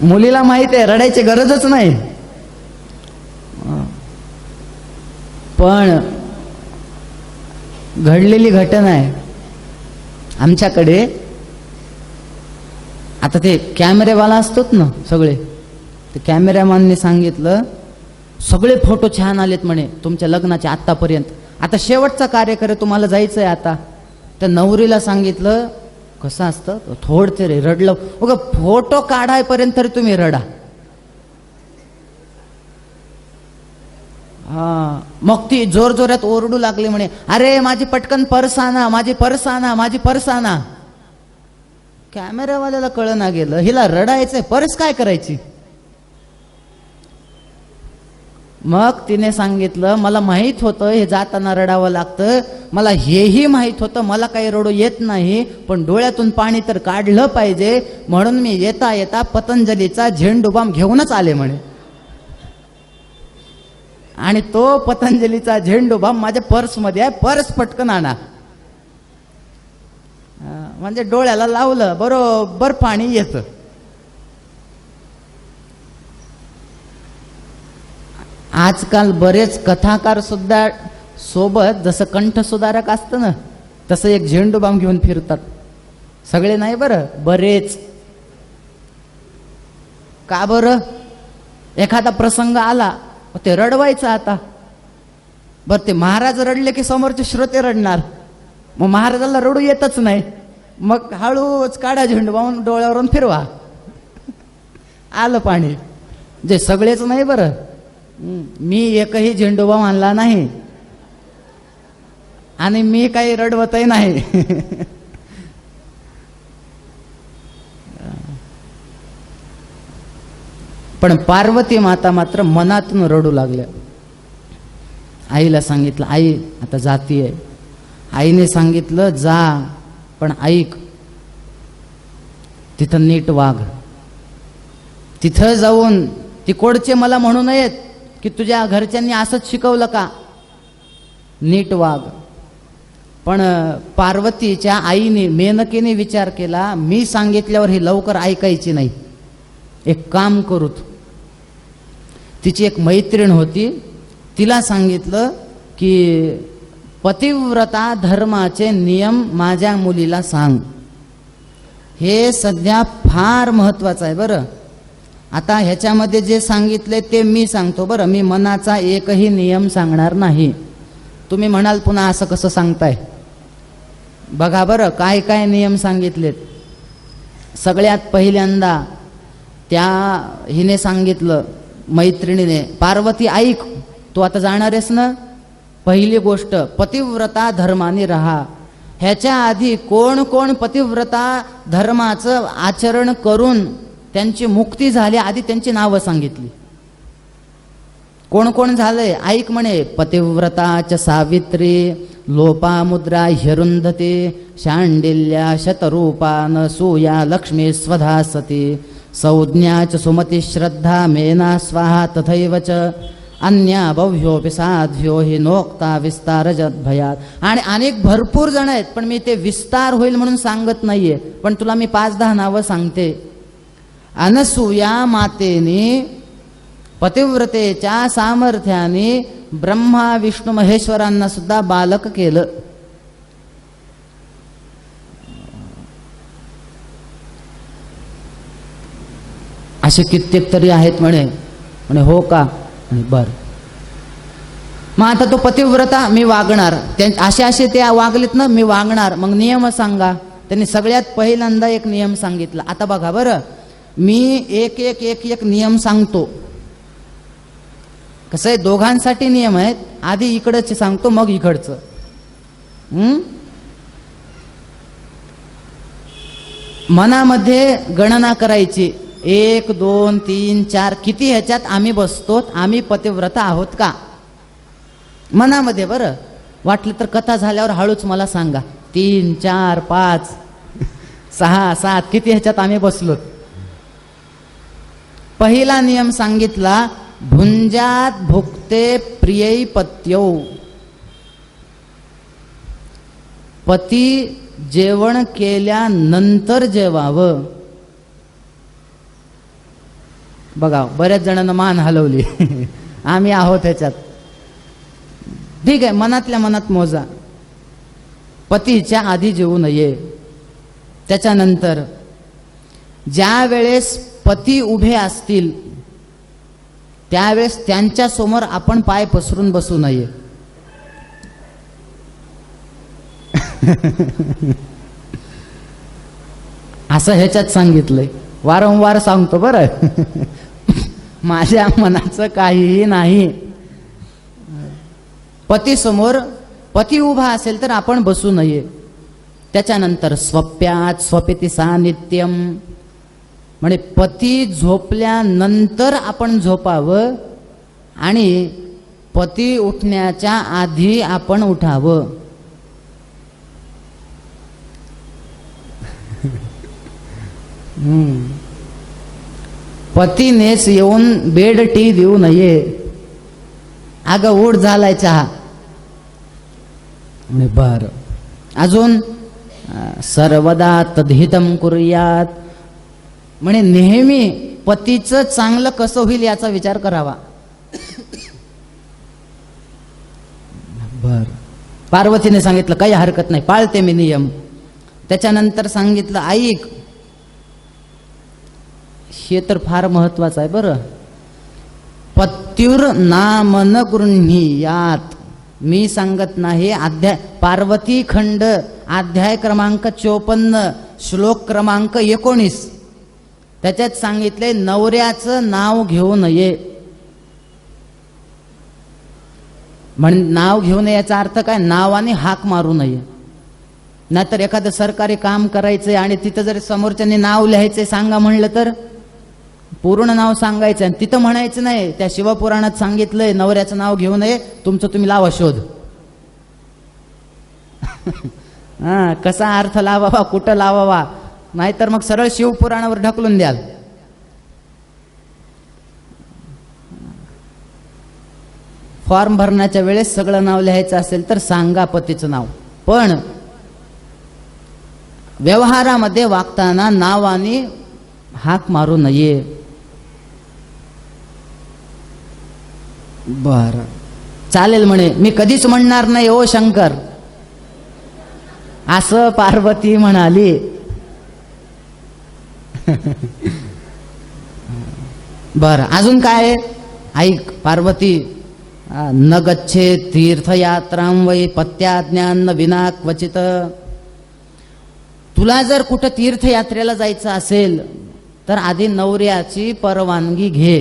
मुलीला माहित आहे रडायची गरजच नाही. पण घडलेली घटना आहे आमच्याकडे. आता ते कॅमेरेवाला असतोच ना सगळे, ते कॅमेरामॅनने सांगितलं सगळे फोटो छान आलेत म्हणे तुमच्या लग्नाचे आतापर्यंत, आता शेवटचा कार्यक्रम तुम्हाला जायचंय. आता त्या नवरीला सांगितलं, कसं असतं थोडते रे, रडलं बघ, फोटो काढायपर्यंत तरी तुम्ही रडा. मग ती जोर जोरात ओरडू लागली म्हणे, अरे माझी पटकन पर्स आणा, माझी पर्स आणा, माझी पर्स आणा. कॅमेरावाल्याला कळना गेलं हिला रडायचंय, पर्स काय करायची. मग तिने सांगितलं, मला माहित होतं हे जाताना रडावं लागतं, मला हेही माहित होतं मला काही रडू येत नाही, पण डोळ्यातून पाणी तर काढलं पाहिजे, म्हणून मी येता येता पतंजलीचा झेंडूबाम घेऊनच आले म्हणे. आणि तो पतंजलीचा झेंडूबाम माझ्या पर्समध्ये आहे, पर्स पटकन आणा. म्हणजे डोळ्याला लावलं बरोबर पाणी येतं. आजकाल बरेच कथाकार सुद्धा सोबत जसं कंठसुधारक असतं ना तसं एक झेंडूबाम घेऊन फिरतात. सगळे नाही बरं, बरेच. का बरं? एखादा प्रसंग आला ते रडवायचं. आता बरं ते महाराज रडले की समोरचे श्रोते रडणार, मग महाराजाला रडू येतच नाही, मग हळूच काढा झेंडूबाम, डोळ्यावरून फिरवा, आलं पाणी. जे सगळेच नाही बरं, मी एकही झेंडूबाम आणला नाही आणि मी काही रडवतही नाही. पण पार्वती माता मात्र मनातून रडू लागल्या. आईला सांगितलं, आई आता जातीये. आईने सांगितलं, जा पण ऐक, तिथं नीट वाघ. तिथं जाऊन तिकोडचे मला म्हणू नयेत की तुझ्या घरच्यांनी असंच शिकवलं का, नीट वाघ. पण पार्वतीच्या आईने, मेनकेने विचार केला, मी सांगितल्यावर ही लवकर ऐकायची नाही, एक काम करूत. तिची एक मैत्रीण होती, तिला सांगितलं की पतिव्रता धर्माचे नियम माझ्या मुलीला सांग. हे सध्या फार महत्वाचं आहे बरं. आता ह्याच्यामध्ये जे सांगितले ते मी सांगतो बरं, मी मनाचा एकही नियम सांगणार नाही. तुम्ही म्हणाल पुन्हा असं कसं सांगताय, बघा बरं काय काय नियम सांगितलेत. सगळ्यात पहिल्यांदा त्या हिने सांगितलं, मैत्रिणीने, पार्वती ऐक, तू आता जाणार आहेस ना, पहिली गोष्ट पतिव्रता धर्माने राहा. ह्याच्या आधी कोण कोण पतिव्रता धर्माचं आचरण करून त्यांची मुक्ती झाली, आधी त्यांची नावं सांगितली. कोण कोण झालंय ऐक म्हणे, पतिव्रता च सावित्री, लोपामुद्रा ह्यरुन्धते शाण्डिल्या शतरूपान सूया लक्ष्मी स्वधा सती संज्ञा च सुमती श्रद्धा मेना स्वाहा तथैव च अन्या भव्योपि साध्यो हि नोक्ता विस्तारजत भयात. आणि अनेक भरपूर जण आहेत, पण मी ते विस्तार होईल म्हणून सांगत नाहीये, पण तुला मी 5-10 नावं सांगते. अनसूया मातेने पतिव्रतेच्या सामर्थ्याने ब्रह्मा विष्णू महेश्वरांना सुद्धा बालक केलं. असे कित्येक तरी आहेत म्हणे. म्हणे हो का? बर. मग आता तो पतिव्रता मी वागणार, असे ते वागलेत ना, मी वागणार. मग नियम सांगा. त्यांनी सगळ्यात पहिल्यांदा एक नियम सांगितला. आता बघा बरं, मी एक एक एक एक नियम सांगतो. कसं आहे, दोघांसाठी नियम आहेत. आधी इकडचं सांगतो, मग इकडचं. मनामध्ये गणना करायची. 1 2 3 4 किती ह्याच्यात आम्ही बसतो, आम्ही पतिव्रता आहोत का मनामध्ये. बरं वाटलं तर कथा झाल्यावर हळूच मला सांगा. 3 4 5 6 7 किती ह्याच्यात आम्ही बसलो. पहिला नियम सांगितला, भुंजात भुक्ते प्रियै पत्यो. पती जेवण केल्यानंतर जेवावं. बघा, बऱ्याच जणांना मान हलवली. आम्ही आहोत ह्याच्यात. ठीक आहे, मनातल्या मनात मोजा. पतीच्या आधी जेवू नये. त्याच्यानंतर ज्या वेळेस पती उभे असतील त्यावेळेस त्यांच्या समोर आपण पाय पसरून बसू नये. असं ह्याच्यात सांगितलंय. वारंवार सांगतो बरं. माझ्या मनाचं काहीही नाही. पती समोर पती उभा असेल तर आपण बसू नये. त्याच्यानंतर स्वप्यात स्वपिती सानित्यम, म्हणजे पती झोपल्यानंतर आपण झोपावं आणि पती उठण्याच्या आधी आपण उठावं. पतीनेच येऊन बेड टी देऊ नये. अगं उठ झालाय चहा. बर. अजून सर्वदा तद्हितम कुर्यात, म्हणे नेहमी पतीचं चांगलं कसं होईल याचा विचार करावा. बर. पार्वतीने सांगितलं काही हरकत नाही, पाळते मी नियम. त्याच्यानंतर सांगितलं ऐक, हे तर फार महत्वाचं आहे बरं. पत्युर नामन गृह्णीयात. मी सांगत नाही, अध्याय पार्वती खंड अध्याय क्रमांक 54 श्लोक क्रमांक 19 त्याच्यात सांगितले नवऱ्याचं नाव घेऊ नये. म्हणजे नाव घेऊ नये याचा अर्थ काय, नावाने हाक मारू नये. नाहीतर एखादं सरकारी काम करायचंय आणि तिथं जर समोरच्याने नाव लिहायचंय सांगा म्हणलं तर पूर्ण नाव सांगायचं आणि तिथं म्हणायचं नाही. त्या शिवपुराणात सांगितलंय नवऱ्याचं नाव घेऊ नये, तुमचं तुम्ही लावा शोध. हा, कसा अर्थ लावावा, कुठं लावावा, नाहीतर मग सरळ शिवपुराणावर ढकलून द्याल. फॉर्म भरण्याच्या वेळेस सगळं नाव लिहायचं असेल तर सांगा पतीचं नाव, पण व्यवहारामध्ये वागताना नावाने हाक मारू नये. बर, चालेल म्हणे, मी कधीच म्हणणार नाही ओ शंकर, असं पार्वती म्हणाली. बर, अजून काय ऐक पार्वती. न गच्छे तीर्थयात्रां वै पत्याज्ञान विना क्वचित. तुला जर कुठं तीर्थयात्रेला जायचं असेल तर आधी नवऱ्याची परवानगी घे.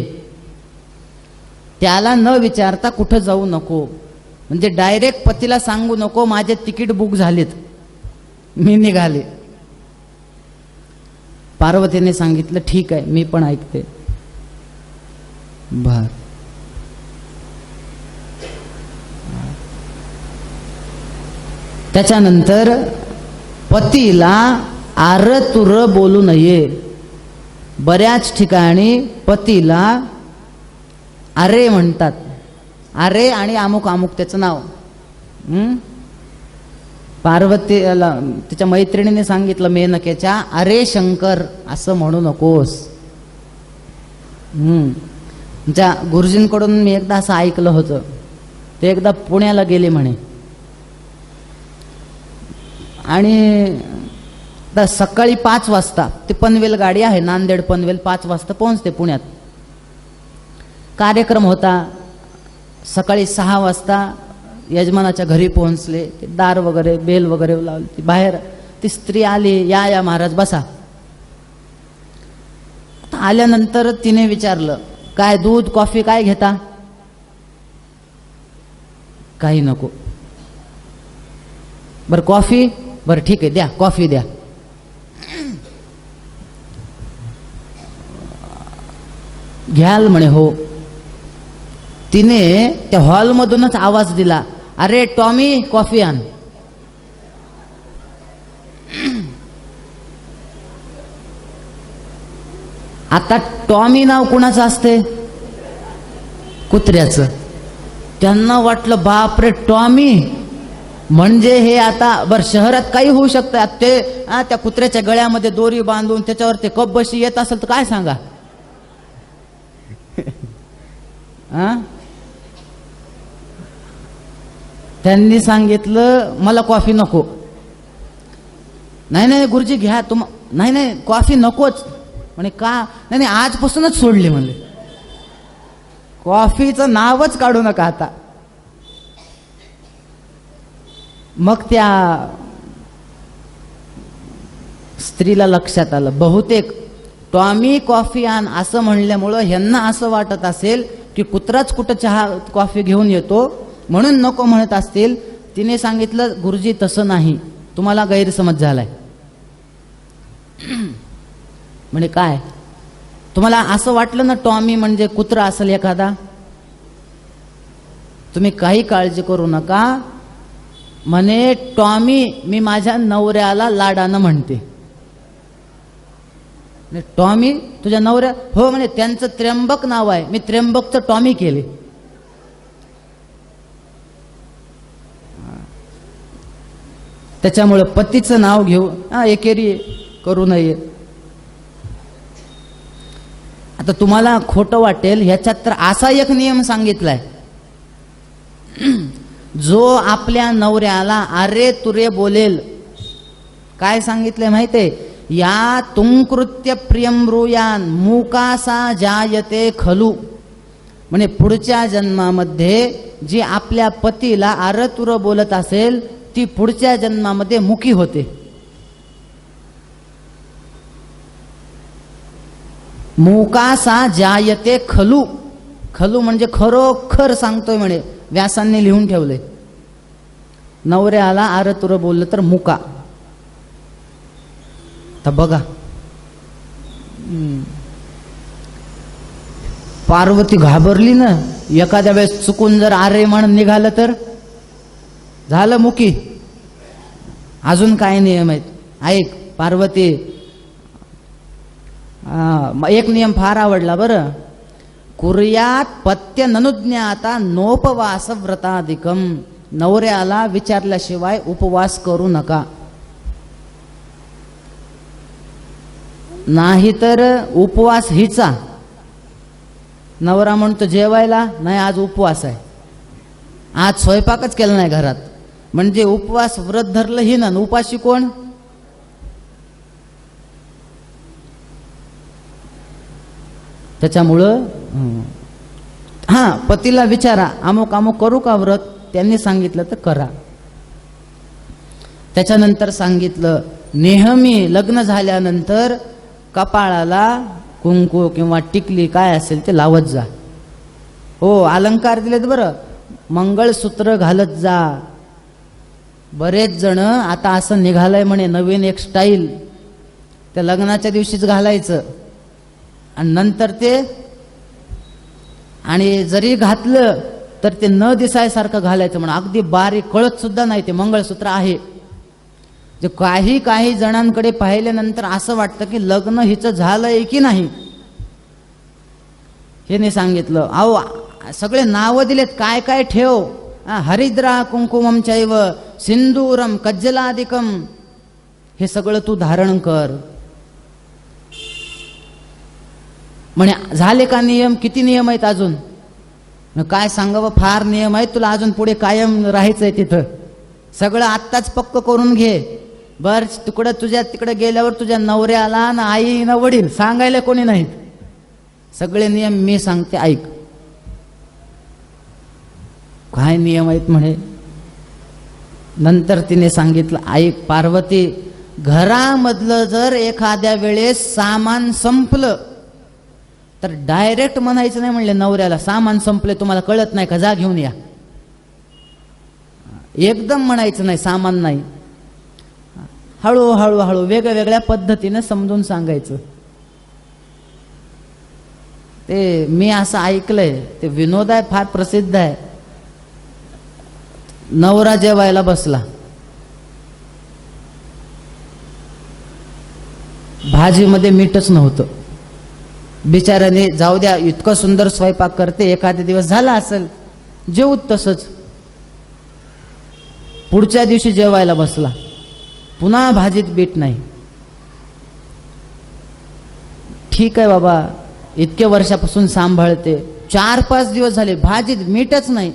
त्याला न विचारता कुठं जाऊ नको. म्हणजे डायरेक्ट पतीला सांगू नको माझे तिकीट बुक झालेत, मी निघाले. पार्वतीने सांगितलं ठीक आहे, मी पण ऐकते. बर. त्याच्यानंतर पतीला आरतुर बोलू नये. बऱ्याच ठिकाणी पतीला अरे म्हणतात. अरे आणि अमुक अमुक त्याचं नाव. पार्वतीला तिच्या मैत्रिणीने सांगितलं मेनकेच्या, अरे शंकर असं म्हणू नकोस. त्या गुरुजींकडून मी एकदा असं ऐकलं होतं. ते एकदा पुण्याला गेले म्हणे आणि सकाळी 5 वाजता ते पनवेल गाडी आहे, नांदेड पनवेल 5 वाजता पोहोचते पुण्यात. कार्यक्रम होता. सकाळी 6 वाजता यजमानाच्या घरी पोहोचले. ते दार वगैरे बेल वगैरे लावली. ती बाहेर ती स्त्री आली, या महाराज बसा. आल्यानंतर तिने विचारलं, काय दूध कॉफी काय घेता? काही नको. बरं कॉफी? बरं ठीक आहे द्या, कॉफी द्या. घ्याल म्हणे हो. तिने त्या हॉलमधूनच आवाज दिला, अरे टॉमी कॉफी आण. आता टॉमी नाव कुणाचं असते? कुत्र्याचं. त्यांना वाटलं बापरे टॉमी म्हणजे हे आता बर शहरात काही होऊ शकतं. ते त्या कुत्र्याच्या गळ्यामध्ये दोरी बांधून त्याच्यावर ते कप बशी येत असेल तर काय सांगा. त्यांनी सांगितलं मला कॉफी नको. नाही गुरुजी घ्या तुम. नाही कॉफी नकोच म्हणे. का? नाही आजपासूनच सोडली म्हणले. कॉफीचं नावच काढू नका आता. मग त्या स्त्रीला लक्षात आलं बहुतेक टॉमी कॉफी आण असं म्हणल्यामुळं ह्यांना असं वाटत असेल की कुत्राच कुठं चहा कॉफी घेऊन येतो म्हणून नको म्हणत असतील. तिने सांगितलं गुरुजी तसं नाही, तुम्हाला गैरसमज झालाय. म्हणे काय? तुम्हाला असं वाटलं ना टॉमी म्हणजे कुत्रा असेल एखादा? तुम्ही काही काळजी करू नका. म्हणे टॉमी मी माझ्या नवऱ्याला लाडानं म्हणते. टॉमी तुझ्या नवऱ्या? हो म्हणे त्यांचं त्र्यंबक नाव आहे, मी त्र्यंबकचं टॉमी केले. त्याच्यामुळे पतीचं नाव घेऊ एकेरी करू नये. आता तुम्हाला खोटं वाटेल ह्याच्यात तर असा एक नियम सांगितलाय, जो आपल्या नवऱ्याला अरे तुरे बोलेल. काय सांगितलंय माहितीये? या तुंकृत्य प्रियम्रूयान मुकासा जायते खलू. म्हणजे पुढच्या जन्मामध्ये जी आपल्या पतीला आरतुर बोलत असेल ती पुढच्या जन्मामध्ये मुकी होते. मुकासा जायते खलू. खलू म्हणजे खरोखर सांगतोय म्हणे, व्यासांनी लिहून ठेवले. नवऱ्याला आरतुर बोललं तर मुका. तर बघा पार्वती घाबरली ना. एखाद्या वेळेस चुकून जर आरे म्हणून निघालं तर झालं मुकी. अजून काय नियम आहेत ऐक पार्वती. एक नियम फार आवडला बरं. कुर्यात पत्य ननुज्ञाता नोपवास व्रताधिकम. नवऱ्याला विचारल्याशिवाय उपवास करू नका. नाहीतर उपवास हिचा. नवरा म्हणतो जेवायला नाही आज उपवास आहे, आज स्वयंपाकच केला नाही घरात, म्हणजे उपवास व्रत धरलं ही ना. उपाशी कोण? त्याच्यामुळं पतीला विचारा अमुक अमुक करू का व्रत? त्यांनी सांगितलं तर करा. त्याच्यानंतर सांगितलं नेहमी लग्न झाल्यानंतर कपाळाला कुंकू किंवा टिकली काय असेल ते लावत जा. हो अलंकार दिलेत बरं. मंगळसूत्र घालत जा. बरेच जण आता असं निघालंय म्हणे नवीन एक स्टाईल, त्या लग्नाच्या दिवशीच घालायचं आणि नंतर ते, आणि जरी घातलं तर ते न दिसायसारखं घालायचं म्हणून, अगदी बारीक कळत सुद्धा नाही ते मंगळसूत्र आहे. जे काही जणांकडे पाहिल्यानंतर असं वाटतं की लग्न हिचं झालंय की नाही. हे नाही सांगितलं. अहो सगळे नावं दिलेत, काय काय ठेव. हरिद्रा कुंकुमम चैव सिंदूरम कज्जलादिकम, हे सगळं तू धारण कर. म्हणे झाले का नियम? किती नियम आहेत अजून? काय सांगावं, फार नियम आहेत, तुला अजून पुढे कायम राहायचंय तिथं. सगळं आत्ताच पक्क करून घे. बर तुकडं तुझ्या तिकडे गेल्यावर तुझ्या नवऱ्याला ना आई ना वडील सांगायला कोणी नाहीत. सगळे नियम मी सांगते ऐक. काय नियम आहेत म्हणे. नंतर तिने सांगितलं, ऐक पार्वती, घरामधलं जर एखाद्या वेळेस सामान संपलं तर डायरेक्ट म्हणायचं नाही. म्हणले नवऱ्याला सामान संपले, तुम्हाला कळत नाही का, जा घेऊन या. एकदम म्हणायचं नाही सामान नाही. हळूहळू वेगवेगळ्या पद्धतीने समजून सांगायचं. ते मी असं ऐकलंय, ते विनोद आहे, फार प्रसिद्ध आहे. नवरा जेवायला बसला, भाजीमध्ये मीठच नव्हतं. बिचाऱ्याने जाऊ द्या, इतकं सुंदर स्वयंपाक करते, एखादा दिवस झाला असेल, जेवत तसंच. पुढच्या दिवशी जेवायला बसला, पुन्हा भाजीत बीट नाही. ठीक आहे बाबा, इतके वर्षापासून सांभाळते, 4-5 दिवस झाले भाजीत मीठच नाही.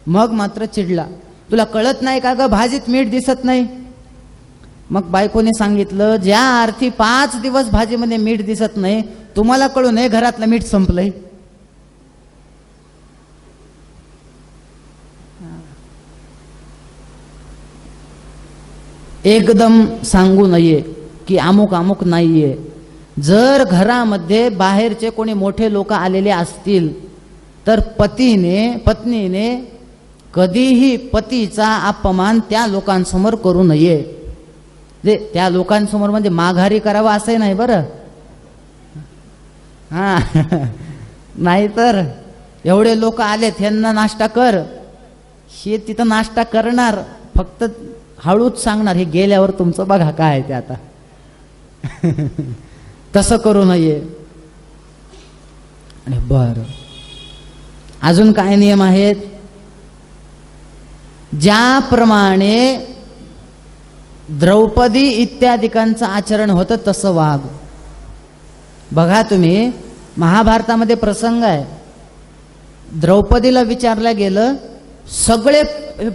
मग मात्र चिडला, तुला कळत नाही का ग, भाजीत मीठ दिसत नाही. मग बायकोने सांगितलं, ज्या अर्थी 5 दिवस भाजीमध्ये मीठ दिसत नाही, तुम्हाला कळू नये घरातलं मीठ संपलंय. एकदम सांगू नये की अमुक अमुक नाहीये. जर घरामध्ये बाहेरचे कोणी मोठे लोक आलेले असतील तर पत्नीने कधीही पतीचा अपमान त्या लोकांसमोर करू नये. त्या लोकांसमोर म्हणजे माघारी करावा असंही नाही बरं. हा नाहीतर एवढे लोक आलेत, ह्यांना नाश्ता कर, हे तिथं नाश्ता करणार, फक्त हळूच सांगणार, हे गेल्यावर तुमचं बघा काय आहे ते आता. तसं करू नये. आणि बर अजून काय नियम आहेत? ज्याप्रमाणे द्रौपदी इत्यादिकांचं आचरण होतं तसं वाग. बघा तुम्ही, महाभारतामध्ये प्रसंग आहे, द्रौपदीला विचारलं गेलं, सगळे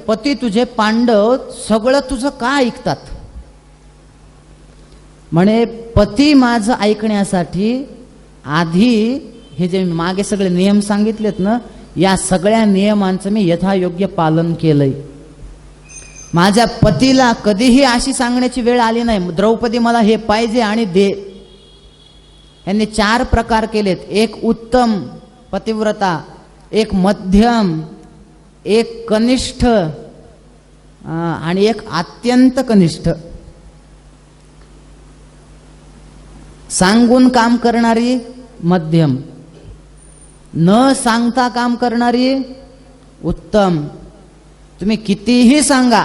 पती तुझे पांडव सगळं तुझं का ऐकतात? म्हणे पती माझं ऐकण्यासाठी आधी हे जे मागे सगळे नियम सांगितलेत ना, या सगळ्या नियमांचं मी यथायोग्य पालन केलंय. माझ्या पतीला कधीही अशी सांगण्याची वेळ आली नाही, द्रौपदी मला हे पाहिजे आणि दे. यांनी 4 प्रकार केलेत. एक उत्तम पतिव्रता, एक मध्यम, एक कनिष्ठ आणि एक अत्यंत कनिष्ठ. सांगून काम करणारी मध्यम, न सांगता काम करणारी उत्तम. तुम्ही कितीही सांगा,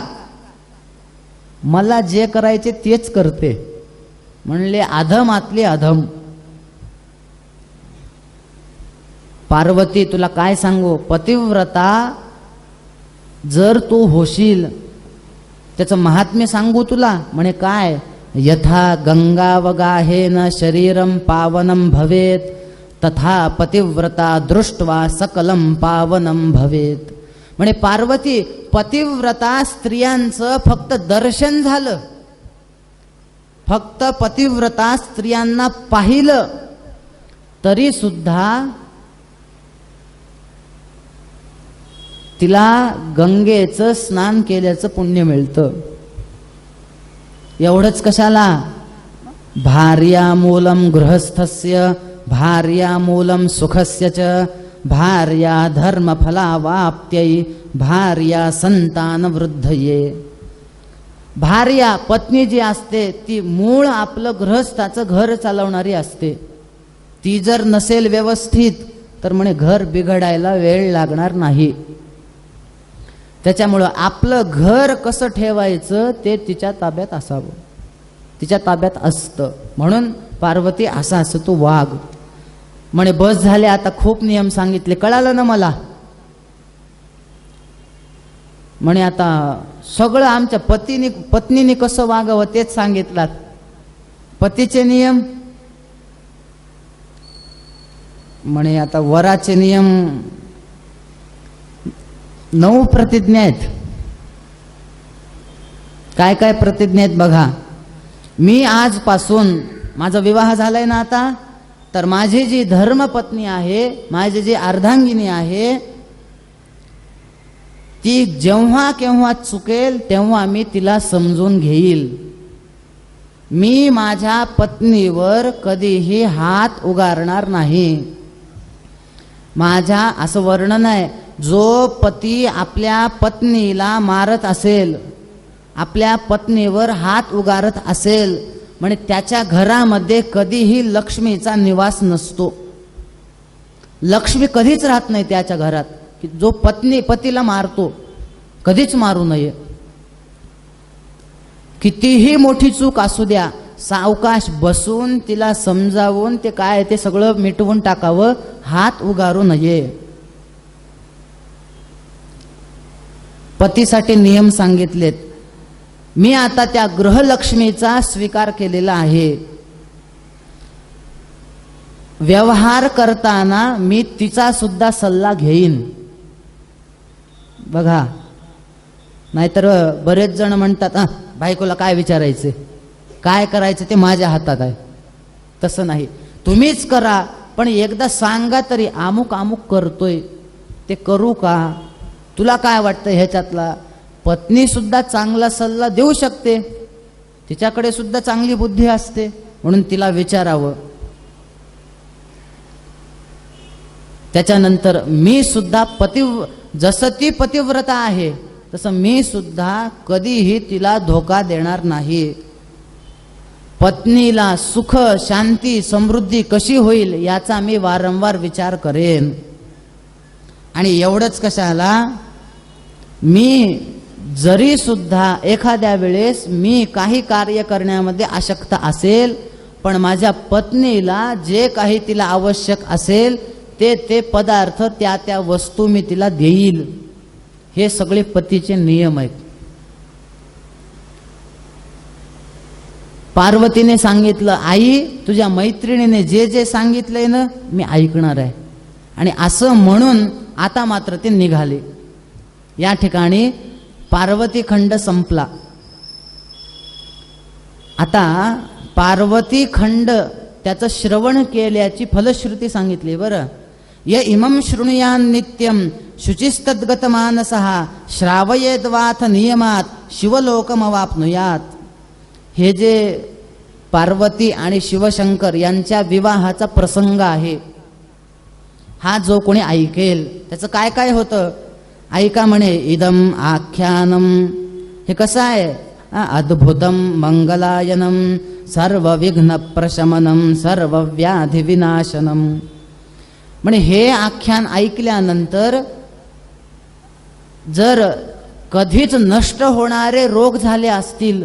मला जे करायचे तेच करते म्हणले अधमातले अधम. पार्वती तुला काय सांगू, पतिव्रता जर तू होशील, त्याचं महात्म्य सांगू तुला. म्हणे काय? यथा गंगावगाहेन शरीरम पावनम भवेत तथा पतिव्रता दृष्ट्वा सकलम पावनम भवेत. म्हणे पार्वती, पतिव्रता स्त्रियांचं फक्त दर्शन झालं, फक्त पतिव्रता स्त्रियांना पाहिलं तरी सुद्धा तिला गंगेचं स्नान केल्याचं पुण्य मिळतं. एवढंच कशाला? भार्यामूलम गृहस्थस्य भार्यामूलम सुखस्य च भार्या धर्मफलावाप्त्यै भार्या संतान वृद्धये. भार्या पत्नी जी असते ती मूळ आपलं गृहस्थाचं घर चालवणारी असते. ती जर नसेल व्यवस्थित तर म्हणे घर बिघडायला वेळ लागणार नाही. त्याच्यामुळं आपलं घर कसं ठेवायचं ते तिच्या ताब्यात असावं, तिच्या ताब्यात असतं. म्हणून पार्वती असा तू वाघ. म्हणे बस झाले, आता खूप नियम सांगितले, कळालं ना मला. म्हणे आता सगळं आमच्या पत्नीने कसं वागावं तेच सांगितलं. पतीचे नियम, म्हणे आता वराचे नियम 9 प्रतिज्ञा आहेत. काय काय प्रतिज्ञा आहेत बघा. मी आजपासून, माझा विवाह झालाय ना आता, तर माझी जी धर्मपत्नी आहे, माझी जी अर्धांगिनी आहे, ती जेव्हा केव्हा चुकेल तेव्हा मी तिला समजून घेईल. मी माझ्या पत्नीवर कधीही हात उगारणार नाही. माझ्या असं वर्णन आहे, जो पती आपल्या पत्नीला मारत असेल, आपल्या पत्नीवर हात उगारत असेल, म्हणजे त्याच्या घरामध्ये कधीही लक्ष्मीचा निवास नसतो. लक्ष्मी कधीच राहत नाही त्याच्या घरात. जो पतीला मारतो, कधीच मारू नये. कितीही मोठी चूक असू द्या, सावकाश बसून तिला समजावून ते काय ते सगळं मिटवून टाकावं, हात उगारू नये. पतीसाठी नियम सांगितलेत. मी आता त्या गृहलक्ष्मीचा स्वीकार केलेला आहे. व्यवहार करताना मी तिचा सुद्धा सल्ला घेईन. बघा, नाहीतर बरेच जण म्हणतात बायकोला काय विचारायचे, काय करायचं ते माझ्या हातात आहे. तसं नाही, तुम्हीच करा, पण एकदा सांगा तरी, अमुक अमुक करतोय ते करू का, तुला काय वाटतं ह्याच्यातला. पत्नी सुद्धा चांगला सल्ला देऊ शकते, तिच्याकडे सुद्धा चांगली बुद्धी असते, म्हणून तिला विचारावं. त्याच्यानंतर मी सुद्धा जसं ती पतिव्रता आहे तसं मी सुद्धा कधीही तिला धोका देणार नाही. पत्नीला सुख, शांती, समृद्धी कशी होईल याचा मी वारंवार विचार करेन. आणि एवढंच कशाला, मी जरी सुद्धा एखाद्या वेळेस मी काही कार्य करण्यामध्ये अशक्त असेल, पण माझ्या पत्नीला जे काही तिला आवश्यक असेल ते पदार्थ, त्या वस्तू मी तिला देईल. हे सगळे पतीचे नियम आहेत. पार्वतीने सांगितलं, आई तुझ्या मैत्रिणीने जे जे सांगितलंय ना मी ऐकणार आहे. आणि असं म्हणून आता मात्र ते निघाले. या ठिकाणी पार्वती खंड संपला. आता पार्वती खंड त्याचं श्रवण केल्याची फलश्रुती सांगितली. बरं, य इमं शृणुयान नित्यम शुचिस्तद्गत मानसः श्रावयेद्वाथ नियमात शिवलोकमवाप्नुयात. हे जे पार्वती आणि शिवशंकर यांच्या विवाहाचा प्रसंग आहे, हा जो कोणी ऐकेल त्याचं काय काय होतं ऐका. म्हणे इदम आख्यानम, हे कसं आहे, अद्भुतम मंगलायनम सर्व विघ्न प्रशमनम सर्व व्याधी विनाशनम. म्हणे हे आख्यान ऐकल्यानंतर जर कधीच नष्ट होणारे रोग झाले असतील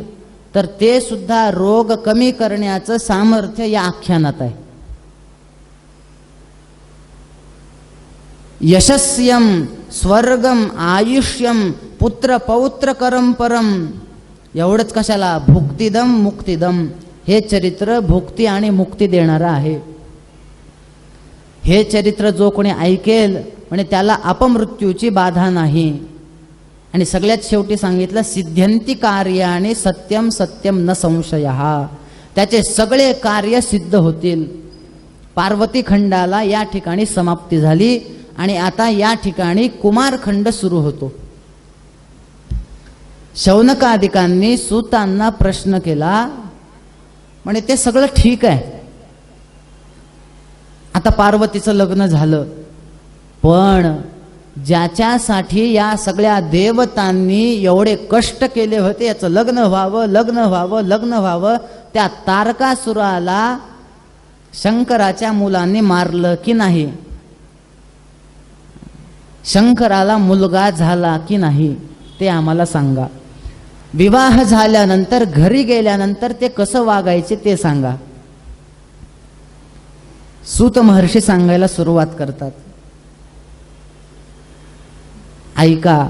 तर ते सुद्धा रोग कमी करण्याचं सामर्थ्य या आख्यानात आहे. यशस्यम स्वर्गम आयुष्यम पुत्र पौत्र करम परम. एवढंच कशाला, भुक्तिदम मुक्तिदम. हे चरित्र भुक्ती आणि मुक्ती देणारं आहे. हे चरित्र जो कोणी ऐकेल म्हणजे त्याला अपमृत्यूची बाधा नाही. आणि सगळ्यात शेवटी सांगितलं, सिद्ध्यंती कार्याने सत्यम सत्यम न संशयः. त्याचे सगळे कार्य सिद्ध होतील. पार्वती खंडाला या ठिकाणी समाप्ती झाली. आणि आता या ठिकाणी कुमारखंड सुरू होतो. शौनकादिकांनी सूतांना प्रश्न केला, म्हणे ते सगळं ठीक आहे, आता पार्वतीचं लग्न झालं, पण ज्याच्यासाठी या सगळ्या देवतांनी एवढे कष्ट केले होते, याचं लग्न व्हावं लग्न व्हावं लग्न व्हावं, त्या तारकासुराला शंकराच्या मुलांनी मारलं की नाही. शंकराला मुलगा झाला की नाही ते आम्हाला सांगा. विवाह झाल्यानंतर घरी गेल्यानंतर ते कसं वागायचे ते सांगा. सूत महर्षी सांगायला सुरुवात करतात. ऐका,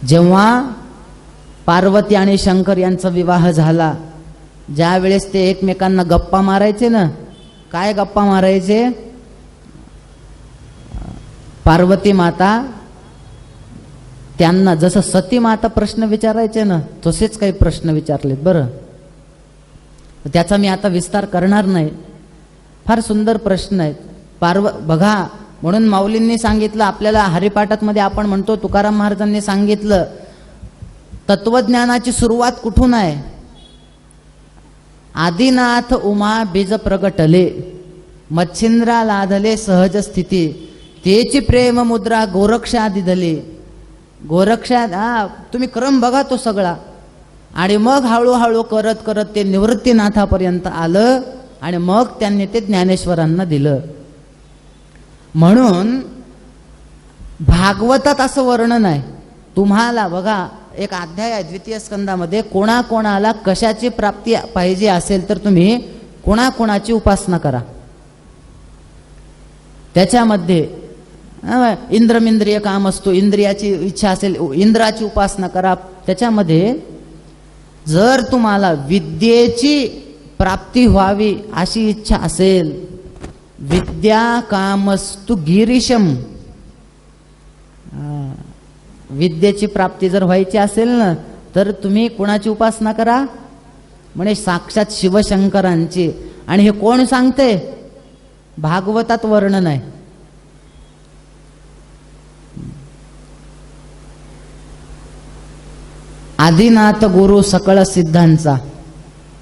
जेव्हा पार्वती आणि शंकर यांचा विवाह झाला, ज्या वेळेस ते एकमेकांना गप्पा मारायचे ना, काय गप्पा मारायचे? पार्वती माता त्यांना जसं सती माता प्रश्न विचारायचे ना, तसेच काही प्रश्न विचारलेत बरं. त्याचा मी आता विस्तार करणार नाही. फार सुंदर प्रश्न आहेत. बघा, म्हणून माऊलींनी सांगितलं आपल्याला, हरिपाठात मध्ये आपण म्हणतो, तुकाराम महाराजांनी सांगितलं, तत्वज्ञानाची सुरुवात कुठून आहे? आदिनाथ उमा बीज प्रगटले, मच्छिंद्रा लाधले सहज स्थिती, तेची प्रेम मुद्रा गोरक्षा दिधली. गोरक्षा, तुम्ही क्रम बघा तो सगळा. आणि मग हळूहळू करत करत ते निवृत्तीनाथापर्यंत आलं आणि मग त्यांनी ते ज्ञानेश्वरांना दिलं. म्हणून भागवतात असं वर्णन आहे. तुम्हाला बघा, एक अध्याय आहे द्वितीय स्कंदामध्ये, कोणाकोणाला कशाची प्राप्ती पाहिजे असेल तर तुम्ही कोणाकोणाची उपासना करा. त्याच्यामध्ये इंद्रमिंद्रिय काम असतो, इंद्रियाची इच्छा असेल इंद्राची उपासना करा. त्याच्यामध्ये जर तुम्हाला विद्येची प्राप्ती व्हावी अशी इच्छा असेल, विद्या कामस्तु गिरीशम, विद्येची प्राप्ती जर व्हायची असेल ना, तर तुम्ही कुणाची उपासना करा? म्हणजे साक्षात शिवशंकरांची. आणि हे कोण सांगते? भागवतात वर्णन आहे. आदिनाथ गुरु सकळ सिद्धांचा,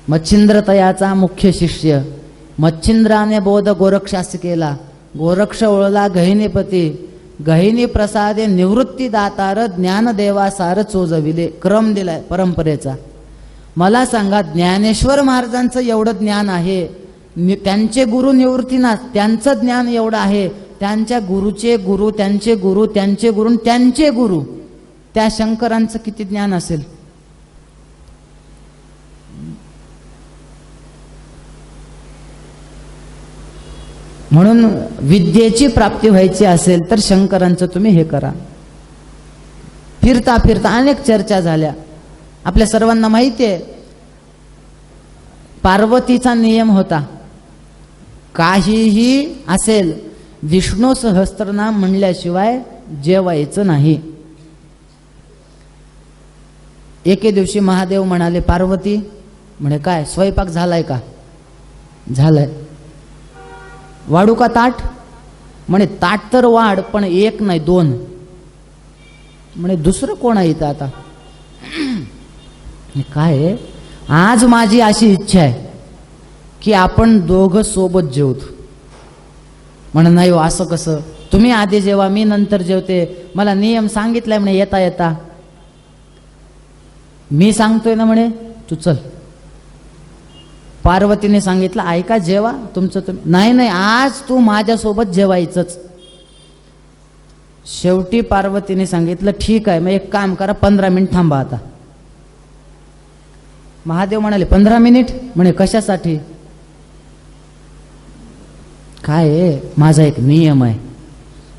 मच्छिंद्र तयाचा मुख्य शिष्य. मच्छिंद्राने बोध गोरक्षास केला, गोरक्ष ओळला गहिनीपती, गहिनी प्रसादे निवृत्ती दातार, ज्ञानदेवा सार चोजविले. क्रम दिलाय परंपरेचा. मला सांगा, ज्ञानेश्वर महाराजांचं एवढं ज्ञान आहे, त्यांचे गुरु निवृत्तीनाथ, त्यांचं ज्ञान एवढं आहे, त्यांच्या गुरुचे गुरु, त्यांचे गुरु, त्यांचे गुरु, त्यांचे गुरु, त्या शंकरांचं किती ज्ञान असेल? म्हणून विद्येची प्राप्ती व्हायची असेल तर शंकरांचं तुम्ही हे करा. फिरता फिरता अनेक चर्चा झाल्या. आपल्या सर्वांना माहिती आहे, पार्वतीचा नियम होता, काहीही असेल विष्णू सहस्त्रनाम म्हणल्याशिवाय जेवायचं नाही. एके दिवशी महादेव म्हणाले, पार्वती, म्हणे काय स्वयंपाक झालाय का? झालाय. वाढू का ताट? म्हणे ताट तर वाढ, पण एक नाही दोन. म्हणे दुसरं कोण आहे इथं आता? काय, आज माझी अशी इच्छा आहे की आपण दोघं सोबत जेवतो. म्हणे नाही हो, असं कसं? तुम्ही आधी जेवा, मी नंतर जेवते. मला नियम सांगितलाय म्हणे येता येता. मी सांगतोय ना म्हणे, तू चल. पार्वतीने सांगितलं, ऐका, जेवा तुमचं तुम्ही. नाही नाही, आज तू माझ्यासोबत जेवायचंच. शेवटी पार्वतीने सांगितलं, ठीक आहे, मग एक काम करा, 15 मिनिट थांबा आता. महादेव म्हणाले, 15 मिनिट? म्हणे कशासाठी? काय, माझा एक नियम आहे,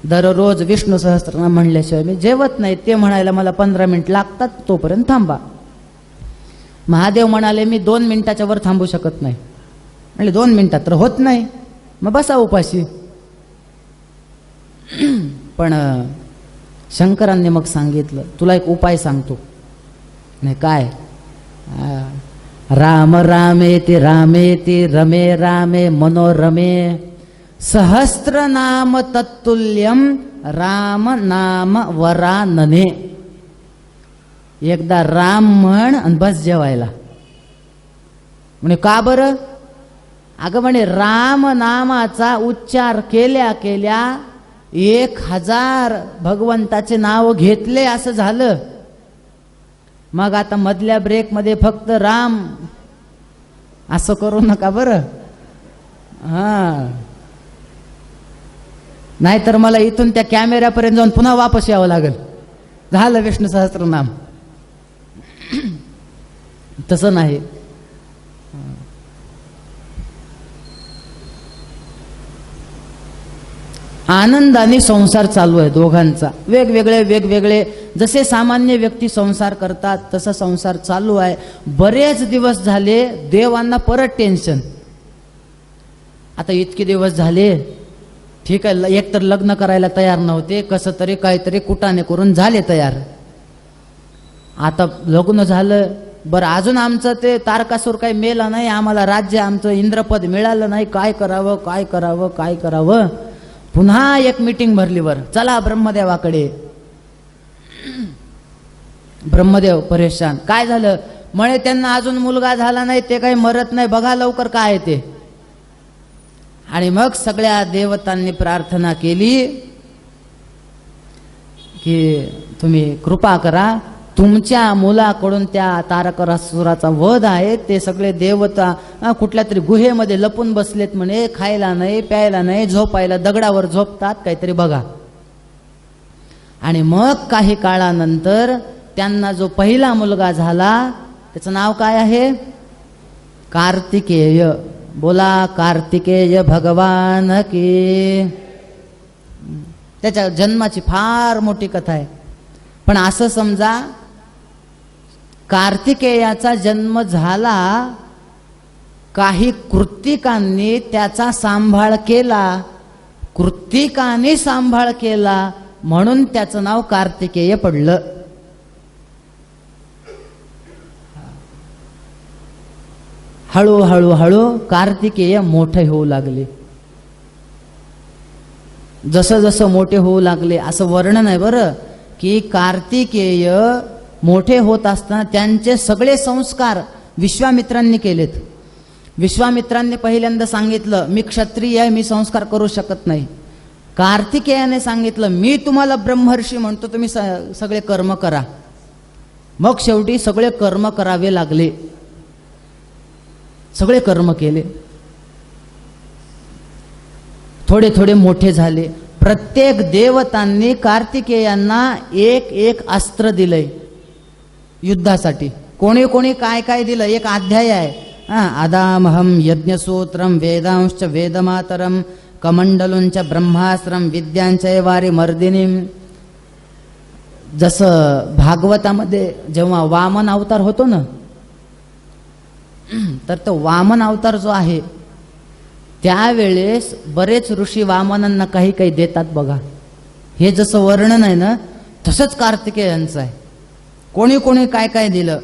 दररोज विष्णू सहस्त्रनाम म्हणल्याशिवाय मी जेवत नाही. ते म्हणायला मला 15 मिनिट लागतात, तोपर्यंत थांबा. महादेव म्हणाले, मी 2 मिनिटाच्या वर थांबू शकत नाही. म्हणजे 2 मिनिटात तर होत नाही, मग बसा उपाशी. पण शंकरांनी मग सांगितलं, तुला एक उपाय सांगतो. नाही काय? राम रामेति रामेति रमे रामे मनोरमे, सहस्त्र नाम तत्तुल्यम राम नाम वरानने. एकदा राम म्हण आणि बस जेवायला. म्हणे का बरं? अगं म्हणे, राम नामाचा उच्चार केल्या केल्या 1000 भगवंताचे नाव घेतले असं झालं. मग आता मधल्या ब्रेकमध्ये फक्त राम असं करू नका बरं. हा, नाहीतर मला इथून त्या कॅमेऱ्यापर्यंत जाऊन पुन्हा वापस यावं लागेल. झालं विष्णू सहस्त्रनाम. तसं नाही. आनंदाने संसार चालू आहे दोघांचा. वेगवेगळे जसे सामान्य व्यक्ती संसार करतात तसा संसार चालू आहे. बरेच दिवस झाले देवांना परत टेन्शन. आता इतके दिवस झाले, ठीक आहे, एक तर लग्न करायला तयार नव्हते, कसं तरी काहीतरी कुटाने करून झाले तयार. आता लग्न झालं, बरं अजून आमचं ते तारकासूर काही मेला नाही, आम्हाला राज्य आमचं इंद्रपद मिळालं नाही, काय करावं काय करावं काय करावं. पुन्हा एक मीटिंग भरली. वर चला ब्रह्मदेवाकडे. ब्रह्मदेव परेशान. काय झालं? म्हणे त्यांना अजून मुलगा झाला नाही, ते काही मरत नाही, बघा लवकर काय आहे ते. आणि मग सगळ्या देवतांनी प्रार्थना केली की तुम्ही कृपा करा, तुमच्या मुलाकडून त्या तारकासुराचा वध आहे. ते सगळे देवता कुठल्या तरी गुहेमध्ये लपून बसलेत म्हणे, खायला नाही प्यायला नाही, झोपायला दगडावर झोपतात, काहीतरी बघा. आणि मग काही काळानंतर त्यांना जो पहिला मुलगा झाला त्याचं नाव काय आहे? कार्तिकेय. बोला कार्तिकेय भगवान की. त्याच्या जन्माची फार मोठी कथा आहे. पण असं समजा कार्तिकेयाचा जन्म झाला, काही कृत्तिकांनी त्याचा सांभाळ केला, कृत्तिकांनी सांभाळ केला म्हणून त्याचं नाव कार्तिकेय पडलं. हळूहळू कार्तिकेय मोठे होऊ लागले. जसं जसं मोठे होऊ लागले असं वर्णन आहे बरं, की कार्तिकेय मोठे होत असताना त्यांचे सगळे संस्कार विश्वामित्रांनी केलेत. विश्वामित्रांनी पहिल्यांदा सांगितलं मी क्षत्रिय आहे, मी संस्कार करू शकत नाही. कार्तिकेयाने सांगितलं मी तुम्हाला ब्रह्मर्षी म्हणतो, तुम्ही सगळे कर्म करा. मग शेवटी सगळे कर्म करावे लागले. सगळे कर्म केले, थोडे थोडे मोठे झाले. प्रत्येक देवतांनी कार्तिकेयांना एक एक अस्त्र दिलंय युद्धासाठी. कोणी कोणी काय काय दिलं, एक अध्याय आहे. आदामहम यज्ञसूत्रम वेदांश्च वेदमातरम कमंडलुंच ब्रह्मास्त्रम विद्यांचैवारी मर्दिनीम. जसं भागवतामध्ये जेव्हा वामन अवतार होतो ना, तर तो वामन अवतार जो आहे त्यावेळेस बरेच ऋषी वामनांना काही काही देतात बघा. हे जसं वर्णन आहे ना तसंच कार्तिकेयांचं आहे. कोणी कोणी काय काय दिलं.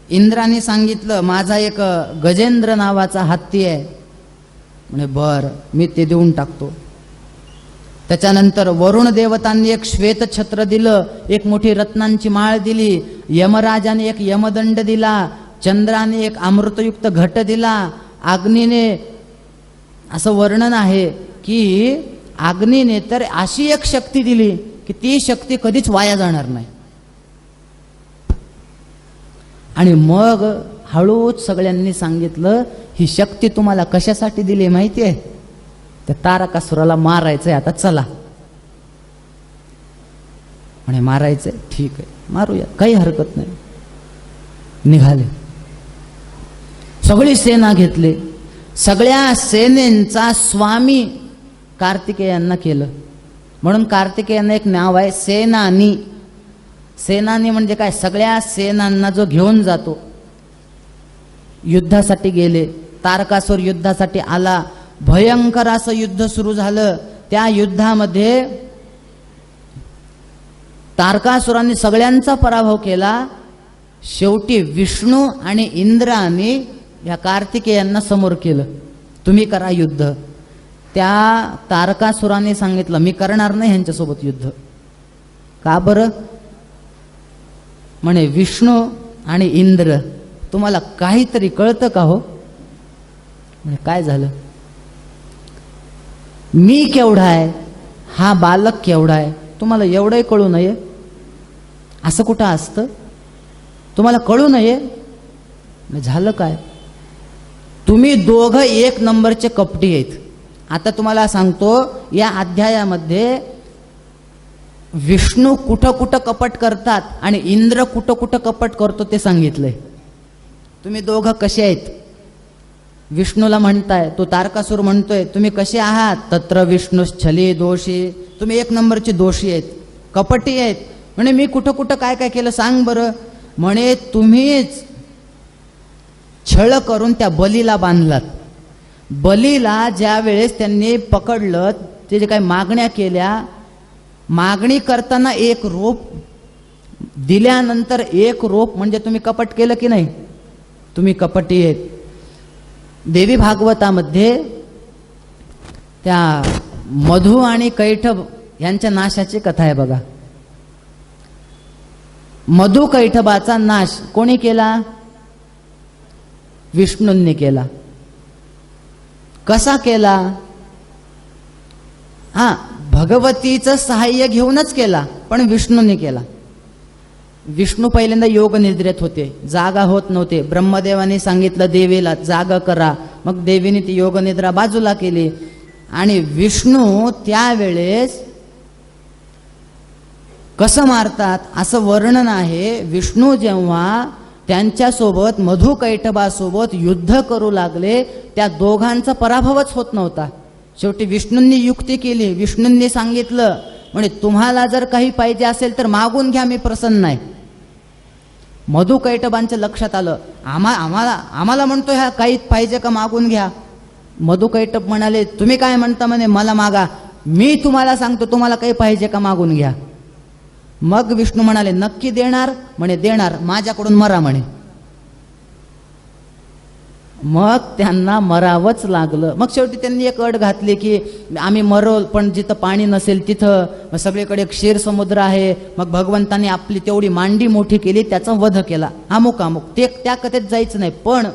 इंद्राने सांगितलं माझा एक गजेंद्र नावाचा हत्ती आहे, म्हणे बर मी ते देऊन टाकतो. त्याच्यानंतर वरुण देवतांनी एक श्वेत छत्र दिलं, एक मोठी रत्नांची माळ दिली. यमराजाने एक यमदंड दिला, चंद्राने एक अमृतयुक्त घट दिला. अग्नीने, असं वर्णन आहे की अग्नीने तर अशी एक शक्ती दिली की ती शक्ती कधीच वाया जाणार नाही. आणि मग हळूच सगळ्यांनी सांगितलं ही शक्ती तुम्हाला कशासाठी दिली माहिती आहे? त्या तारकासुराला मारायचंय, आता चला. म्हणे मारायचंय, ठीक आहे मारूया, काही हरकत नाही. निघाले, सगळी सेना घेतली. सगळ्या सेनेचा स्वामी कार्तिकेयांना केलं. म्हणून कार्तिकेयांना एक नाव आहे सेनानी. सेनानी म्हणजे काय? सगळ्या सेनांना जो घेऊन जातो. युद्धासाठी गेले, तारकासूर युद्धासाठी आला. भयंकर असं युद्ध सुरू झालं. त्या युद्धामध्ये तारकासुरांनी सगळ्यांचा पराभव केला. शेवटी विष्णू आणि इंद्राने या कार्तिकेयांना समोर केलं, तुम्ही करा युद्ध. त्या तारकासुराने सांगितलं मी करणार नाही ह्यांच्यासोबत युद्ध. का बरं? म्हणे विष्णू आणि इंद्र तुम्हाला काहीतरी कळतं का हो? म्हणे काय झालं? मी केवढा आहे, हा बालक केवढा आहे, तुम्हाला एवढंही कळू नये? असं कुठं असतं? तुम्हाला कळू नये? झालं काय? तुम्ही दोघं एक नंबरचे कपटी आहेत. आता तुम्हाला सांगतो, या अध्यायामध्ये विष्णू कुठं कुठं कपट करतात आणि इंद्र कुठं कुठं कपट करतो ते सांगितलंय. तुम्ही दोघं कसे आहेत? विष्णूला म्हणताय, तो तारकासूर म्हणतोय तुम्ही कसे आहात? तत्र विष्णू छली दोषी, तुम्ही एक नंबरचे दोषी आहेत, कपटी आहेत. म्हणे मी कुठं कुठं काय काय केलं सांग बरं. म्हणे तुम्हीच छळ करून त्या बलीला बांधलात. बलीला ज्या वेळेस त्यांनी पकडलं, ते जे काही मागण्या केल्या, मागणी करताना एक रोप दिल्यानंतर एक रोप, म्हणजे तुम्ही कपट केलं की नाही? तुम्ही कपटी आहेत. देवी भागवतामध्ये त्या मधु आणि कैठब यांच्या नाशाची कथा आहे बघा. मधु कैठबाचा नाश कोणी केला? विष्णूंनी केला. कसा केला? भगवतीचं सहाय्य घेऊनच केला, पण विष्णूंनी केला. विष्णू पहिल्यांदा योग निद्रेत होते, जागा होत नव्हते. ब्रह्मदेवाने सांगितलं देवीला जागा करा, मग देवीने ती योग निद्रा बाजूला केली. आणि विष्णू त्यावेळेस कसं मारतात असं वर्णन आहे. विष्णू जेव्हा त्यांच्यासोबत मधु कैटभासोबत युद्ध करू लागले, त्या दोघांचा पराभवच होत नव्हता. शेवटी विष्णूंनी युक्ती केली. विष्णूंनी सांगितलं, म्हणजे तुम्हाला जर काही पाहिजे असेल तर मागून घ्या, मी प्रसन्न आहे. मधु कैटभांच्या लक्षात आलं, आम्हाला म्हणतो ह्या काही पाहिजे का, मागून घ्या. मधु कैटभ म्हणाले, तुम्ही काय म्हणता? म्हणे मला मागा. मी तुम्हाला सांगतो, तुम्हाला काही पाहिजे का, मागून घ्या. मग विष्णू म्हणाले, नक्की देणार? म्हणे देणार, माझ्याकडून मरा म्हणे. मग त्यांना मरावंच लागलं. मग शेवटी त्यांनी एक अट घातली की आम्ही मरो, पण जिथं पाणी नसेल तिथं. मग सगळीकडे क्षीर समुद्र आहे. मग भगवंतांनी आपली तेवढी मांडी मोठी केली, त्याचा वध केला. अमुक ते त्या कथेत जायचं नाही. पण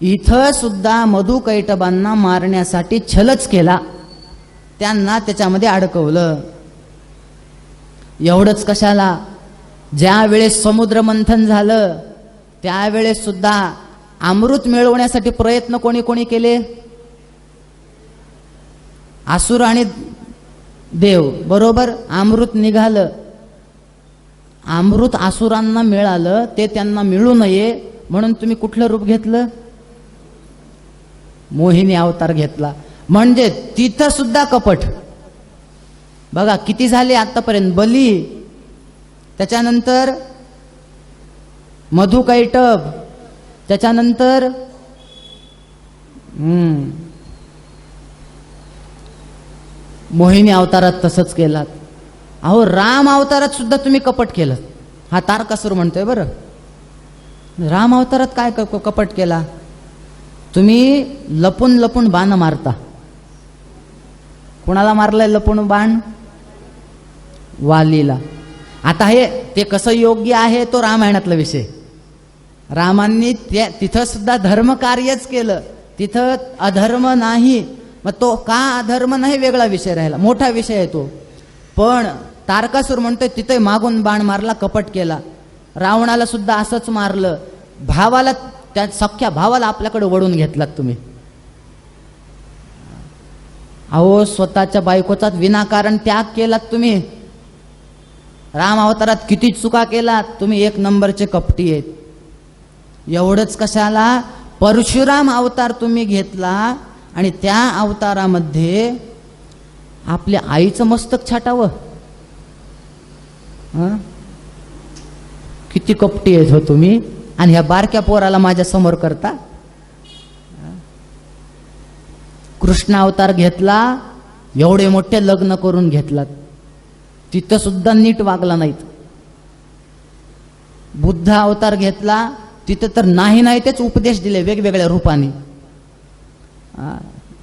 इथं सुद्धा मधु कैटभांना मारण्यासाठी छलच केला, त्यांना त्याच्यामध्ये अडकवलं. एवढंच कशाला, ज्या वेळेस समुद्र मंथन झालं त्यावेळेस सुद्धा अमृत मिळवण्यासाठी प्रयत्न कोणी कोणी केले? असुर आणि देव, बरोबर. अमृत निघालं, अमृत असुरांना मिळालं, ते त्यांना मिळू नये म्हणून तुम्ही कुठलं रूप घेतलं? मोहिनी अवतार घेतला. म्हणजे तिथं सुद्धा कपट. बघा किती झाले आतापर्यंत. बली, त्याच्यानंतर मधु कैटभ, त्याच्यानंतर मोहिनी अवतारात तसंच केलात. अहो राम अवतारात सुद्धा तुम्ही कपट केलं. हा तारकासूर म्हणतोय बरं. राम अवतारात काय कपट केला? तुम्ही लपून लपून बाण मारता. कोणाला मारलंय लपून बाण? वालीला. आता हे ते कसं योग्य आहे तो रामायणातला विषय. रामांनी तिथं सुद्धा धर्म कार्यच केलं, तिथं अधर्म नाही. मग तो का अधर्म नाही वेगळा विषय राहिला, मोठा विषय आहे तो. पण तारकासूर म्हणतोय तिथे मागून बाण मारला, कपट केला. रावणाला सुद्धा असंच मारलं. भावाला, त्या सख्या भावाला आपल्याकडे वळून घेतलात तुम्ही. अहो स्वतःच्या बायकोचा विनाकारण त्याग केलात तुम्ही. राम अवतारात किती चुका केलात तुम्ही. एक नंबरचे कपटी आहेत. एवढंच कशाला, परशुराम अवतार तुम्ही घेतला आणि त्या अवतारामध्ये आपल्या आईचं मस्तक छाटावं. किती कपटी आहेत हो तुम्ही. आणि ह्या बारक्या पोराला माझ्या समोर करता. कृष्ण अवतार घेतला, एवढे मोठे लग्न करून घेतलात, तिथं सुद्धा नीट वागला नाहीत. बुद्ध अवतार घेतला, तिथं तर नाही तेच उपदेश दिले वेगवेगळ्या रूपाने.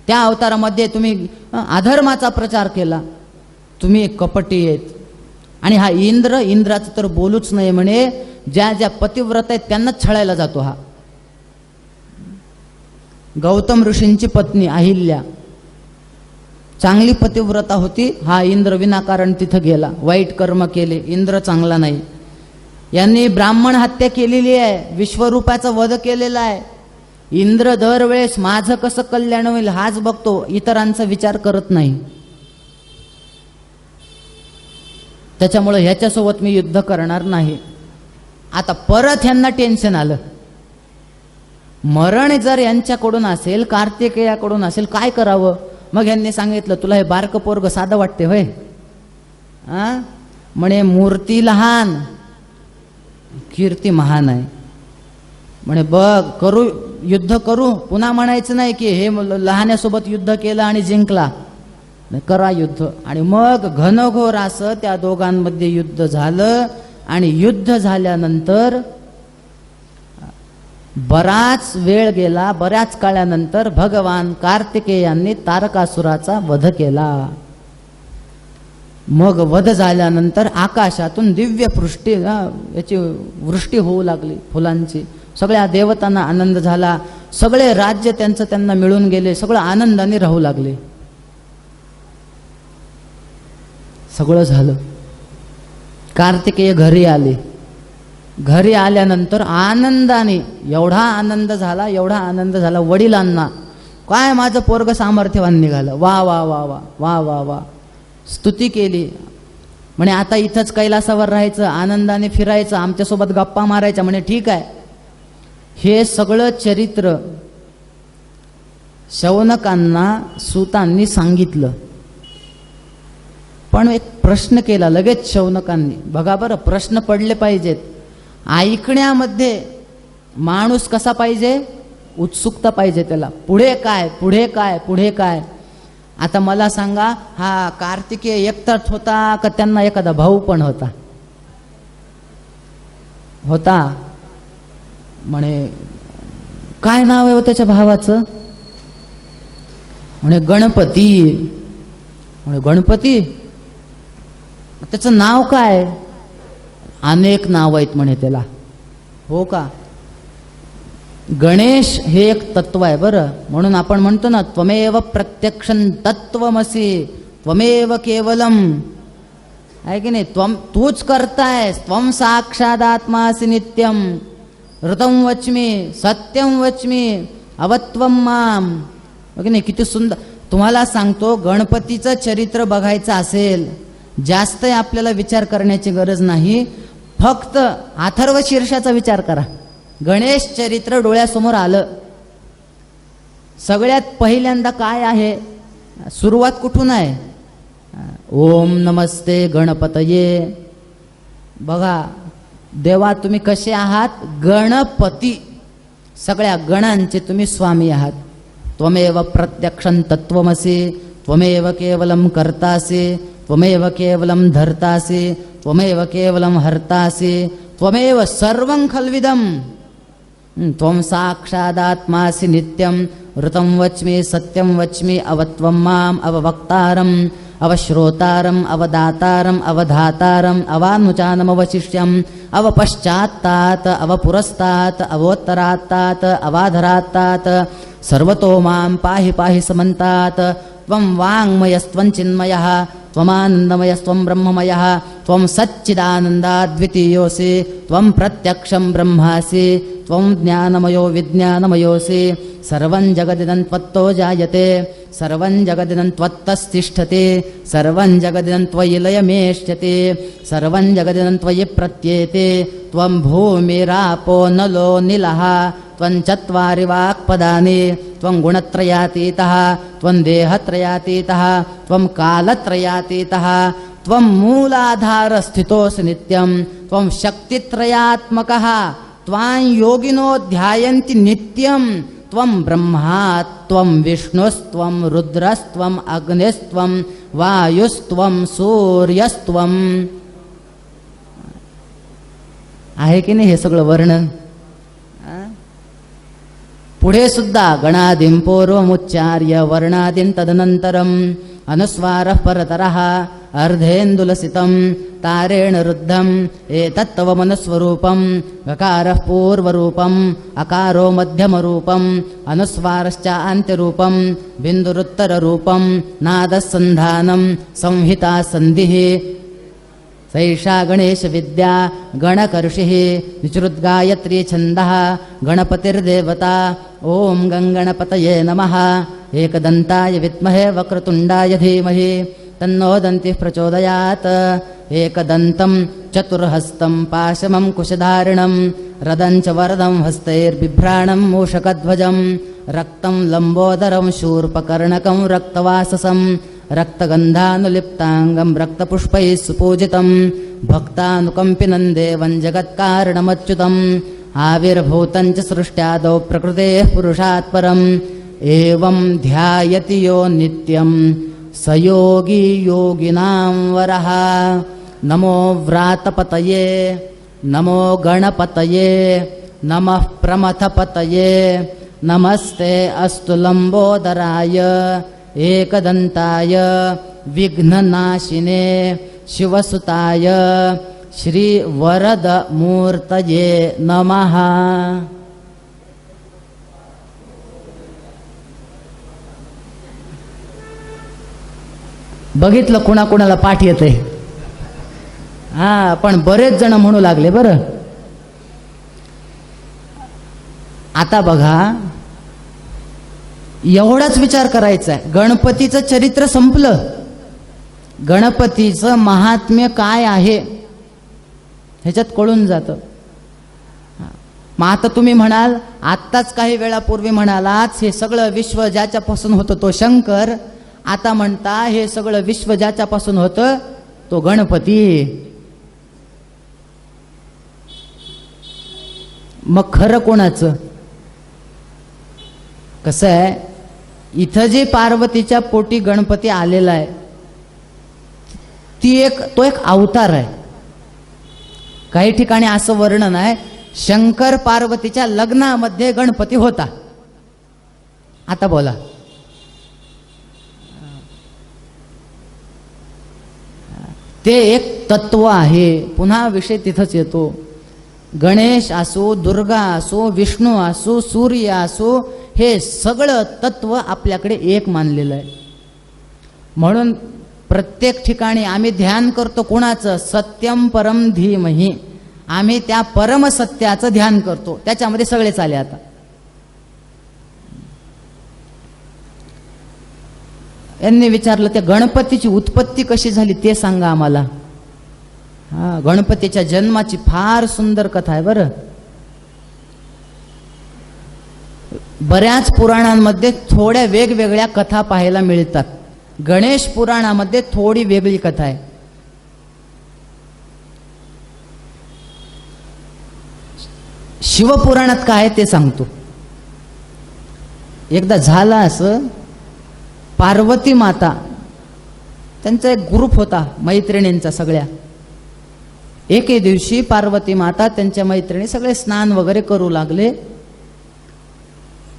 त्या अवतारामध्ये तुम्ही अधर्माचा प्रचार केला. तुम्ही कपटी आहेत. आणि हा इंद्राचं तर बोलूच नाही म्हणे. ज्या ज्या पतिव्रत आहेत त्यांनाच छळायला जातो हा. गौतम ऋषींची पत्नी अहिल्या चांगली पतिव्रता होती. हा इंद्र विनाकारण तिथं गेला, वाईट कर्म केले. इंद्र चांगला नाही. यांनी ब्राह्मण हत्या केलेली आहे, विश्वरूपाचा वध केलेला आहे. इंद्र दरवेळेस माझं कसं कल्याण होईल हाच बघतो, इतरांचा विचार करत नाही. त्याच्यामुळे ह्याच्यासोबत मी युद्ध करणार नाही. आता परत ह्यांना टेन्शन आलं. मरण जर यांच्याकडून असेल, कार्तिकेयाकडून असेल, काय करावं? मग यांनी सांगितलं, तुला हे बारकं पोरग साधं वाटते होय? म्हणे मूर्ती लहान, कीर्ती महान आहे. म्हणे बघ, करू युद्ध करू. पुन्हा म्हणायचं नाही की हे लहान्यासोबत युद्ध केलं आणि जिंकला. करा युद्ध. आणि मग घनघोर असं त्या दोघांमध्ये युद्ध झालं. आणि युद्ध झाल्यानंतर बराच वेळ गेला. बऱ्याच काळानंतर भगवान कार्तिकेयांनी तारकासुराचा वध केला. मग वध झाल्यानंतर आकाशातून दिव्य याची वृष्टी होऊ लागली फुलांची. सगळ्या देवतांना आनंद झाला. सगळे राज्य त्यांना मिळून गेले. सगळं आनंदाने राहू लागले. सगळं झालं. कार्तिकेय घरी आले. घरी आल्यानंतर आनंदाने, एवढा आनंद झाला वडिलांना, काय माझं पोरग सामर्थ्यवान निघालं, वा वा वा वा वा वा वा, स्तुती केली. म्हणे आता इथंच कैलासावर राहायचं, आनंदाने फिरायचं, आमच्यासोबत गप्पा मारायच्या. म्हणे ठीक आहे. हे सगळं चरित्र शौनकांना सूतांनी सांगितलं. पण एक प्रश्न केला लगेच शौनकांनी. बघा बरं, प्रश्न पडले पाहिजेत. ऐकण्यामध्ये माणूस कसा पाहिजे? उत्सुकता पाहिजे त्याला. पुढे काय, पुढे काय, पुढे काय. आता मला सांगा, हा कार्तिकेय एकटाच होता का त्यांना एखादा भाऊ पण होता? होता. म्हणे काय नाव आहे त्याच्या भावाचं? म्हणे गणपती. म्हणे गणपती, त्याचं नाव काय? अनेक नाव आहेत म्हणे त्याला. हो का? गणेश हे एक तत्व आहे बरं. म्हणून आपण म्हणतो ना, त्वमेव प्रत्यक्षं तत्वमसी त्वमेव केवलम, आहे की नाही? तूच करतायस. त्वम साक्षादात्मासी नित्यम ऋतं वच्मी सत्यम वच्मी अवत्वम माम. की नाही? किती सुंदर. तुम्हाला सांगतो, गणपतीचं चरित्र बघायचं असेल, जास्त आपल्याला विचार करण्याची गरज नाही. फक्त अथर्व शीर्षाचा विचार करा. गणेश चरित्र डोळ्यासमोर आलं. सगळ्यात पहिल्यांदा काय आहे? सुरुवात कुठून आहे? ओम नमस्ते गणपतये. बघा, देवा तुम्ही कसे आहात? गणपती. सगळ्या गणांचे तुम्ही स्वामी आहात. त्वमेव प्रत्यक्षं तत्वमसि त्वमेव केवलं कर्तासि त्वमेव केवलं धर्तासि त्वमेव केवलं हर्तासि त्वमेव सर्वं खल्विदं त्वं साक्षादात्मासि नित्यं ऋतं वच्मि सत्यं वच्मि अवत्वं माम् अववक्तारम् अवश्रोतारम् अवदातारम् अवधातारम् अवानुचानमवशिष्यम् अवपश्चात्तात् अवपुरस्तात् अवोत्तरात्तात् अवाधरात्तात् सर्वतो मां पाहि पाहि समन्तात्. त्वं वाङ्मयस्त्वं चिन्मयः त्वमानन्दमयस्त्वं ब्रह्ममयः त्वं सच्चिदानन्दाद्वितीयोऽसि त्वं प्रत्यक्षं ब्रह्मासि त्वं ज्ञानमयो विज्ञानमयोऽसि. सर्वं जगदिदं त्वत्तो जायते सर्वं जगदिदं त्वत्तस्तिष्ठति सर्वं जगदिदं त्वयि लयमेष्यति सर्वं जगदिदं त्वयि प्रत्येते. त्वं भूमिरापो नलो निलः त्वं चत्वारि वाक्पदानि त्वं गुणत्रयातीतः त्वं देहत्रयातीतः त्वं कालत्रयातीतः त्वं मूलाधारस्थितोऽसि नित्यं त्वं शक्तित्रयात्मकः त्वां योगिनो ध्यायन्ति नित्यं. त्वं ब्रह्मा त्वं विष्णुस्त्वं रुद्रस्त्वं अग्निस्त्वं वायुस्त्वं सूर्यस्त्वं. आहे की नाही हे सगळं वर्णन? पुढे सुद्धा गणादिं पूर्वमुच्चार्य वर्णादिं तदनन्तरम् अनुस्वारः परतरः अर्धेन्दुलसितं तारेण रुद्धम् एतत्तव मनस्वरूपं गकारः पूर्वरूपम् अकारो मध्यमरूपम् अनुस्वारश्च अन्त्यरूपं बिन्दुरुत्तररूपं नादः सन्धानं संहिता सन्धिः. सैषा गणेश विद्या गणकर्षिः विचृद्गायत्री छन्दः गणपतिर्देवता ओम गंगणपतये नमः एकदन्ताय विद्महे वक्रतुण्डाय धीमहि तन्नो दन्तिः प्रचोदयात् एकदन्तं चतुर्हस्तं पाशमं कुशधारिणं रदं च वरदं हस्तैर्बिभ्राणं मूषकध्वजं रक्तं लम्बोदरं शूर्पकर्णकं रक्तवाससं रक्तगन्धानुलिप्ताङ्गं रक्तपुष्पैः सुपूजितं भक्तानुकम्पिनं देवं जगत्कारणमच्युतम् आविर्भूतं च सृष्ट्यादौ प्रकृतेः पुरुषात् परम् एवं ध्यायति यो नित्यं स योगी योगिनां वरः। नमो व्रातपतये नमो गणपतये नमः प्रमथपतये नमस्ते अस्तु लम्बोदराय एकदन्ताय विघ्ननाशिने शिवसुताय श्री वरद मूर्तये नमः। बघितलं कुणाकुणाला पाठ येते. हा पण बरेच जण म्हणू लागले बरं. आता बघा एवढाच विचार करायचा आहे. गणपतीचं चरित्र संपलं. गणपतीचं महात्म्य काय आहे ह्याच्यात कळून जातं. मग आता तुम्ही म्हणाल आत्ताच काही वेळापूर्वी म्हणालात हे सगळं विश्व ज्याच्यापासून होतं तो शंकर. आता म्हणता हे सगळं विश्व ज्याच्यापासून होतं तो गणपती. मग खरं कोणाचं? कसं आहे इथं जे पार्वतीच्या पोटी गणपती आलेला आहे तो एक अवतार आहे. काही ठिकाणी असं वर्णन आहे शंकर पार्वतीच्या लग्नामध्ये गणपती होता. आता बोला ते एक तत्व आहे. पुन्हा विषय तिथंच येतो. गणेश असो दुर्गा असो विष्णू असो सूर्य असो हे सगळं तत्व आपल्याकडे एक मानलेलं आहे. म्हणून प्रत्येक ठिकाणी आम्ही ध्यान करतो कोणाचं? सत्यम परम धीमहि. आम्ही त्या परमसत्याचं ध्यान करतो. त्याच्यामध्ये सगळे चाले. आता यांनी विचारलं त्या गणपतीची उत्पत्ती कशी झाली ते सांगा आम्हाला. हा गणपतीच्या जन्माची फार सुंदर कथा आहे बरं. बऱ्याच पुराणांमध्ये थोड्या वेगवेगळ्या कथा पाहायला मिळतात. गणेश पुराणामध्ये थोडी वेगळी कथा आहे. शिवपुराणात काय ते सांगतो. एकदा झाला असं पार्वती माता त्यांचा एक ग्रुप होता मैत्रिणींचा सगळ्या. एके दिवशी पार्वती माता त्यांच्या मैत्रिणी सगळे स्नान वगैरे करू लागले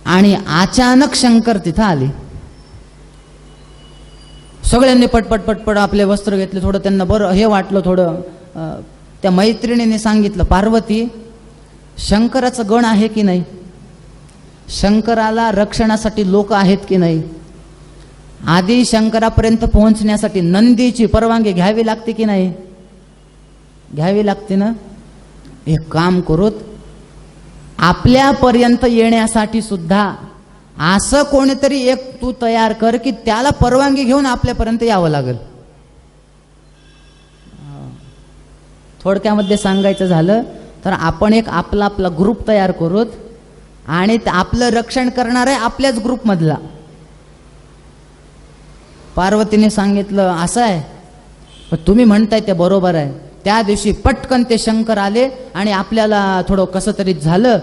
आणि अचानक शंकर तिथं आले. सगळ्यांनी पटपट पटपट आपले वस्त्र घेतले. थोडं त्यांना बरं हे वाटलं. थोडं त्या मैत्रिणीने सांगितलं पार्वती शंकराचं गण आहे की नाही? शंकराला रक्षणासाठी लोक आहेत की नाही? आधी शंकरापर्यंत पोहोचण्यासाठी नंदीची परवानगी घ्यावी लागते की नाही? घ्यावी लागते ना. एक काम करूत आपल्यापर्यंत येण्यासाठी सुद्धा असं कोणीतरी एक तू तयार कर की त्याला परवानगी घेऊन आपल्यापर्यंत यावं लागेल. थोडक्यामध्ये सांगायचं झालं तर आपण एक आपला ग्रुप तयार करूत आणि आपलं रक्षण करणार आहे आपल्याच ग्रुपमधला. पार्वतीने सांगितलं असं आहे पण तुम्ही म्हणताय ते बरोबर आहे. त्या दिवशी पटकन ते शंकर आले आणि आपल्याला थोडं कसं तरी झालं.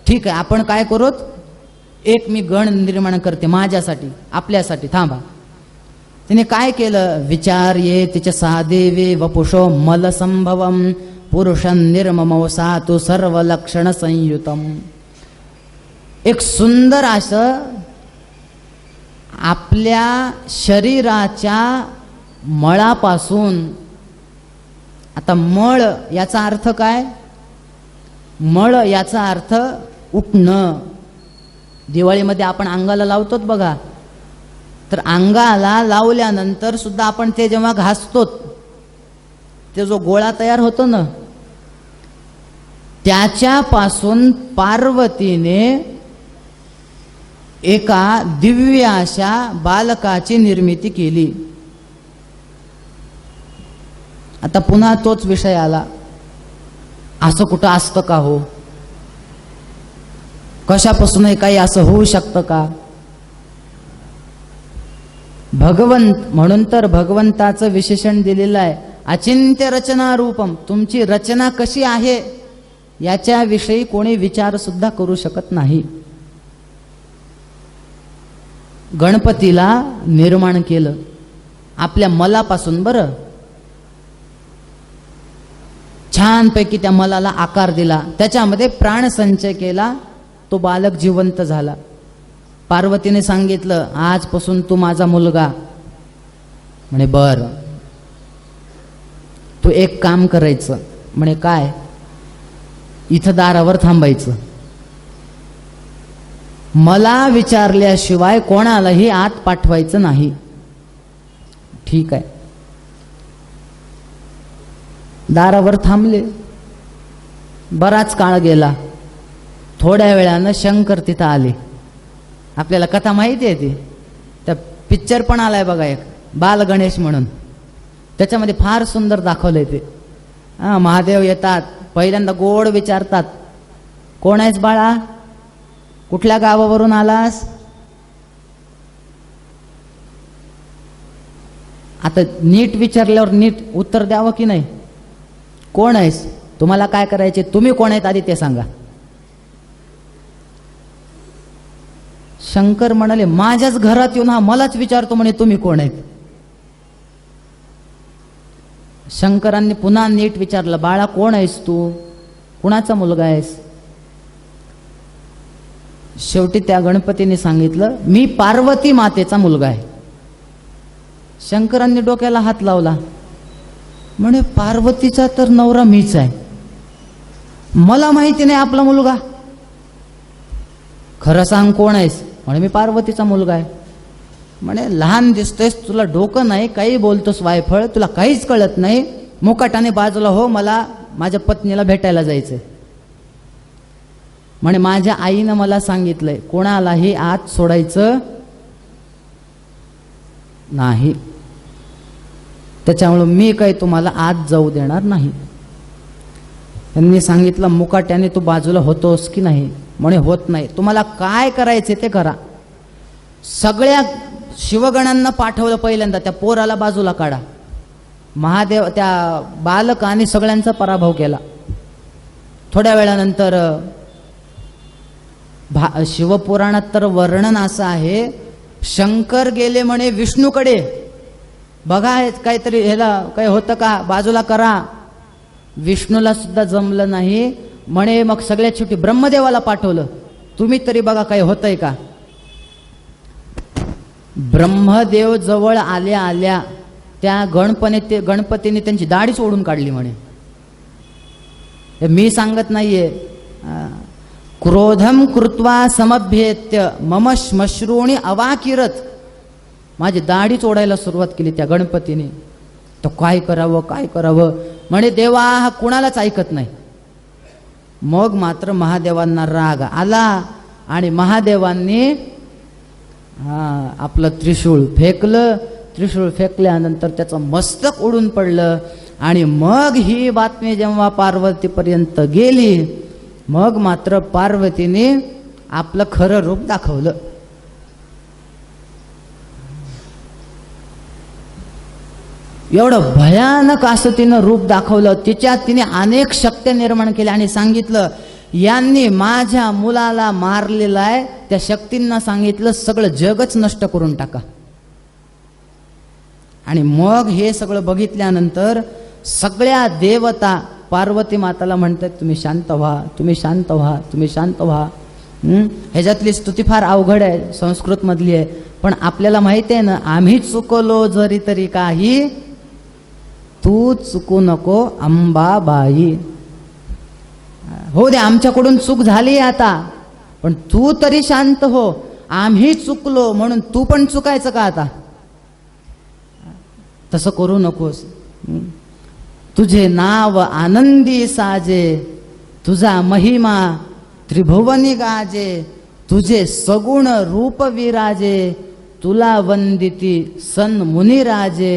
ठीक आहे आपण काय करूत एक मी गण निर्माण करते माझ्यासाठी आपल्यासाठी. थांबा. तिने काय केलं? विचार ये तिच्या सादेवे वपुषो मल संभवम पुरुषं निर्ममो सातु सर्व लक्षण संयुतम. एक सुंदर असं आपल्या शरीराच्या मळापासून. आता मळ याचा अर्थ काय? मळ याचा अर्थ उठणं. दिवाळीमध्ये आपण अंगाला लावतोच बघा. तर अंगाला लावल्यानंतर सुद्धा आपण ते जेव्हा घासतो ते जो गोळा तयार होतो ना, त्याच्यापासून पार्वतीने एका दिव्य अशा बालकाची निर्मिती केली. आता पुन्हा तोच विषय आला, असं कुठं असतं का हो? कशापासूनही काही असं होऊ शकतं का? भगवंत म्हणून तर भगवंताचं विशेषण दिलेलं आहे, अचिंत्य रचना रूपम. तुमची रचना कशी आहे याच्याविषयी कोणी विचार सुद्धा करू शकत नाही. गणपतीला निर्माण केलं आपल्या मलापासून. बरं, छानपैकी त्या मलाला आकार दिला, त्याच्यामध्ये प्राण संचय केला, तो बालक जिवंत झाला. पार्वतीने सांगितलं, आजपासून तू माझा मुलगा. म्हणे बर, तू एक काम करायचं. म्हणे काय? इथं दारावर थांबायचं, मला विचारल्याशिवाय कोणालाही आत पाठवायचं नाही. ठीक आहे. दारावर थांबले. बराच काळ गेला. थोड्या वेळानं शंकर तिथं आले. आपल्याला कथा माहिती आहे ती, त्या पिक्चर पण आलाय बघा एक, बाल गणेश म्हणून. त्याच्यामध्ये फार सुंदर दाखवलंय ते. महादेव येतात, पहिल्यांदा गोड विचारतात, कोण आहेस बाळा, कुठल्या गावावरून आलास? आता नीट विचारल्यावर नीट उत्तर द्यावं की नाही? कोण आहेस, तुम्हाला काय करायचे, तुम्ही कोण आहेत आधी ते सांगा. शंकर म्हणाले, माझ्याच घरात येऊन हा मलाच विचारतो म्हणे तुम्ही कोण आहेत. शंकरांनी पुन्हा नीट विचारलं, बाळा कोण आहेस तू, कुणाचा मुलगा आहेस? शेवटी त्या गणपतीने सांगितलं, मी पार्वती मातेचा मुलगा आहे. शंकरांनी डोक्याला हात लावला. म्हणे पार्वतीचा तर नवरा मीच आहे, मला माहिती नाही आपला मुलगा. खरं सांग कोण आहेस? म्हणे मी पार्वतीचा मुलगा आहे. म्हणे लहान दिसतोयस, तुला डोकं नाही, काही बोलतोस वायफळ, तुला काहीच कळत नाही. मुकाटाने बाजूला हो, मला माझ्या पत्नीला भेटायला जायचंय. म्हणे माझ्या आईनं मला सांगितलंय, कोणालाही आत सोडायचं नाही, त्याच्यामुळे मी काही तुम्हाला आत जाऊ देणार नाही. त्यांनी सांगितलं, मुकाट्याने तू बाजूला होतोस की नाही? म्हणे होत नाही. तुम्हाला काय करायचे ते करा. सगळ्या शिवगणांना पाठवलं पहिल्यांदा, त्या पोराला बाजूला काढा. महादेव त्या बालकाने सगळ्यांचा पराभव केला. थोड्या वेळानंतर शिवपुराणात तर वर्णन असं आहे, शंकर गेले म्हणे विष्णूकडे, बघा काहीतरी ह्याला काही होतं का, बाजूला करा. विष्णूला सुद्धा जमलं नाही. म्हणे मग सगळ्यात शेवटी ब्रह्मदेवाला पाठवलं, तुम्ही तरी बघा काही होतंय का. ब्रह्मदेव जवळ आल्या आल्या त्या गणपतीने त्यांची दाढीच ओढून काढली. म्हणे मी सांगत नाहीये. क्रोधम कृत्वा समभ्येत्य मम श्मश्रूणी अवाकिरत, माझी दाढीच ओढायला सुरुवात केली त्या गणपतीने. तर काय करावं काय करावं. म्हणे देवा हा कुणालाच ऐकत नाही. मग मात्र महादेवांना राग आला आणि महादेवांनी आपलं त्रिशूळ फेकलं. त्रिशूळ फेकल्यानंतर त्याचं मस्तक उडून पडलं. आणि मग ही बातमी जेव्हा पार्वतीपर्यंत गेली, मग मात्र पार्वतीने आपलं खरं रूप दाखवलं. एवढं भयानक असं तिनं रूप दाखवलं. तिच्यात तिने अनेक शक्त्या निर्माण केल्या आणि सांगितलं, यांनी माझ्या मुलाला मारलेलं आहे. त्या शक्तींना सांगितलं, सगळं जगच नष्ट करून टाका. आणि मग हे सगळं बघितल्यानंतर सगळ्या देवता पार्वती माताला म्हणतात, तुम्ही शांत व्हा, तुम्ही शांत व्हा, तुम्ही शांत व्हा. ह्याच्यातली स्तुती फार अवघड आहे, संस्कृत मधली आहे, पण आपल्याला माहिती आहे ना, आम्ही चुकलो जरी तरी काही, तू चुकू नको अंबाबाई. हो दे, आमच्याकडून चूक झाली आता, पण तू तरी शांत हो. आम्ही चुकलो म्हणून तू पण चुकायचं का आता? तसं करू नकोस. तुझे नाव आनंदी साजे, तुझा महिमा त्रिभुवनी गाजे, तुझे सगुण रूप विराजे, तुला वंदिती सन मुनिराजे,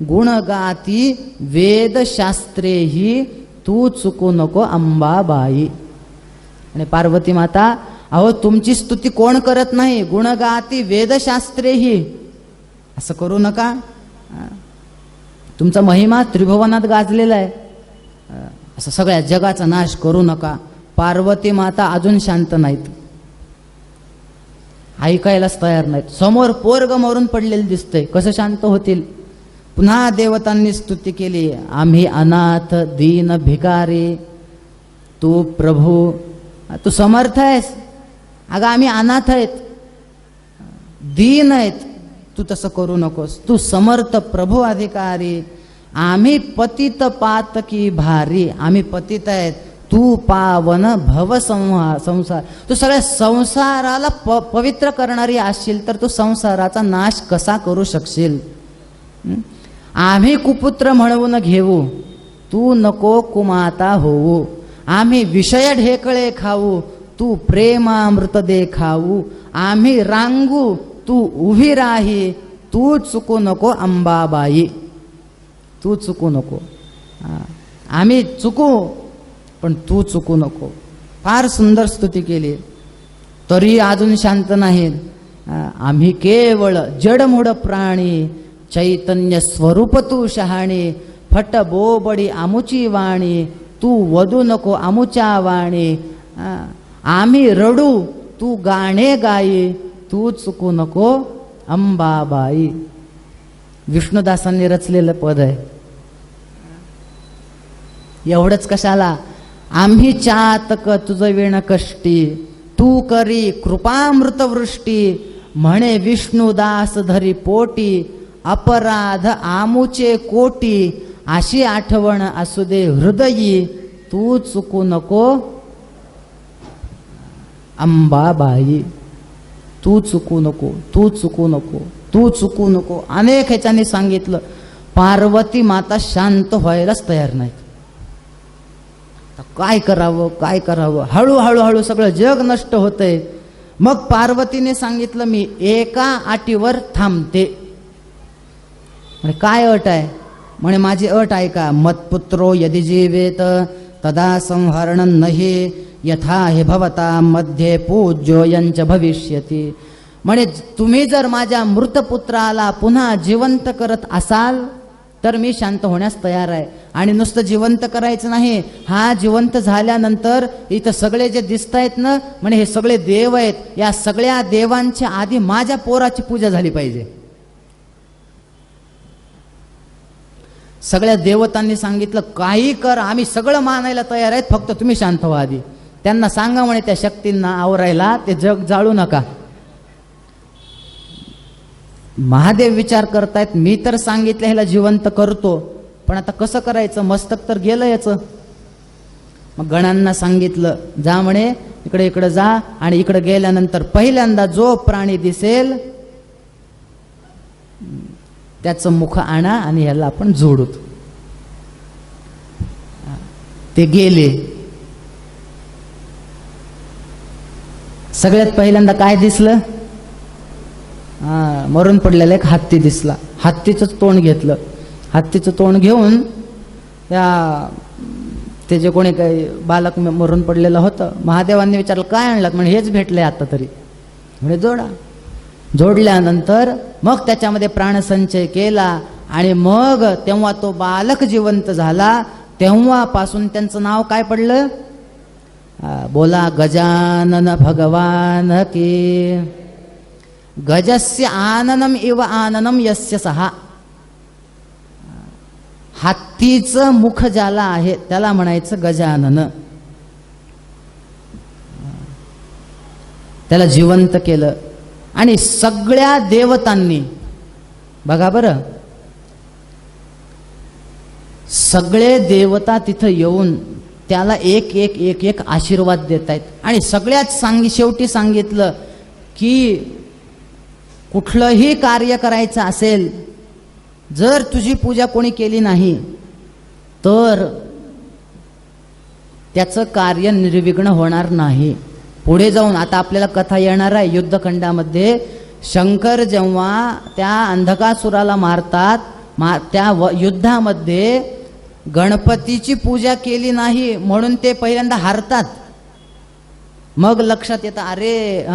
गुण गाती वेद शास्त्रेही, तू चुकू नको अंबाबाई. आणि पार्वती माता, अहो तुमची स्तुती कोण करत नाही, गुण गाती वेदशास्त्रेही, असं करू नका. तुमचा महिमा त्रिभुवनात गाजलेला आहे, असं सगळ्या जगाचा नाश करू नका. पार्वती माता अजून शांत नाहीत, ऐकायलाच तयार नाहीत. समोर पोरग मरून पडलेलं दिसतंय, कसं शांत होतील. पुन्हा देवतांनी स्तुती केली, आम्ही अनाथ दीन भिकारी, तू प्रभू तू समर्थ आहेस. अगं आम्ही अनाथ आहेत, दीन आहेत, तू तसं करू नकोस. तू समर्थ प्रभू अधिकारी, आम्ही पतित पातकी भारी, आम्ही पतित आहेत, तू पावन भव संसार. तू सगळ्या संसाराला पवित्र करणारी असशील तर तू संसाराचा नाश कसा करू शकशील. आम्ही कुपुत्र म्हणून घेऊ, तू नको कुमाता होऊ. आम्ही विषय ढेकळे खाऊ, तू प्रेमामृत दे खाऊ. आम्ही रांगू, तू उभी राही, तू चुकू नको अंबाबाई, तू चुकू नको. आम्ही चुकू पण तू चुकू नको. फार सुंदर स्तुती केली, तरी अजून शांत नाहीत. आम्ही केवळ जडमूड प्राणी, चैतन्य स्वरूप तू शहाणी. फट बोबडी आमुची वाणी, तू वधू नको आमुच्या वाणी. आम्ही रडू, तू गाणे गाई, तू चुकू नको अंबाबाई. विष्णुदासांनी रचलेलं पद आहे. एवढंच कशाला, आम्ही चातक तुझ विण कष्टी, तू करी कृपामृत वृष्टी. म्हणे विष्णुदास धरी पोटी, अपराध आमुचे कोटी. अशी आठवण असू दे हृदयी, तू चुकू नको अंबाबाई. तू चुकू नको, तू चुकू नको, तू चुकू नको. अनेक ह्याच्यानी सांगितलं. पार्वती माता शांत व्हायलाच तयार नाहीत. काय करावं काय करावं, हळूहळू सगळं जग नष्ट होतंय. मग पार्वतीने सांगितलं, मी एका अटीवर थांबते. म्हणजे काय अट आहे, म्हणे माझी अट ऐका. मत्पुत्रो यदि जीवेत तदा संहरण नही, यथा हे भवता मध्ये पूज्यो यंच भविष्यती. म्हणे तुम्ही जर माझ्या मृत पुत्राला पुन्हा जिवंत करत असाल तर मी शांत होण्यास तयार आहे. आणि नुसतं जिवंत करायचं नाही, हा जिवंत झाल्यानंतर इथं सगळे जे दिसत आहेत ना, म्हणे हे सगळे देव आहेत, या सगळ्या देवांच्या आधी माझ्या पोराची पूजा झाली पाहिजे. सगळ्या देवतांनी सांगितलं, काही कर, आम्ही सगळं मानायला तयार आहेत, फक्त तुम्ही शांत व्हा आधी. त्यांना सांगा म्हणे त्या शक्तींना आवरायला, ते जग जाळू नका. महादेव विचार करतायत, मी तर सांगितलं ह्याला जिवंत करतो, पण आता कसं करायचं, मस्तक तर गेलं याचं. मग गणांना सांगितलं, जा म्हणे इकडे इकडे जा, आणि इकडे गेल्यानंतर पहिल्यांदा जो प्राणी दिसेल त्याचं मुख आणा आणि ह्याला आपण जोडू. ते गेले. सगळ्यात पहिल्यांदा काय दिसलं, मरून पडलेला एक हत्ती दिसला. हत्तीचं तोंड घेतलं. हत्तीचं तोंड घेऊन ते जे कोणी काही बालक मरून पडलेलं होतं, महादेवांनी विचारलं काय आणलं, म्हणजे हेच भेटलंय आता तरी. म्हणजे जोडा. जोडल्यानंतर मग त्याच्यामध्ये प्राणसंचय केला, आणि मग तेव्हा तो बालक जिवंत झाला. तेव्हापासून त्यांचं नाव काय पडलं, बोला गजानन भगवान की. गजस्य आननम इव आननम यस्य सहा. हत्तीचं मुख ज्याला आहे त्याला म्हणायचं गजानन. त्याला जिवंत केलं. आणि सगळ्या देवतांनी बघा बरं, सगळे देवता तिथं येऊन त्याला एक एक एक एक आशीर्वाद देत आहेत. आणि सगळ्यात शेवटी सांगितलं की कुठलंही कार्य करायचं असेल, जर तुझी पूजा कोणी केली नाही तर त्याचं कार्य निर्विघ्न होणार नाही. पुढे जाऊन आता आपल्याला कथा येणार आहे युद्धखंडामध्ये. शंकर जेव्हा त्या अंधकासुराला मारतात, त्या युद्धामध्ये गणपतीची पूजा केली नाही म्हणून ते पहिल्यांदा हारतात. मग लक्षात येतं, अरे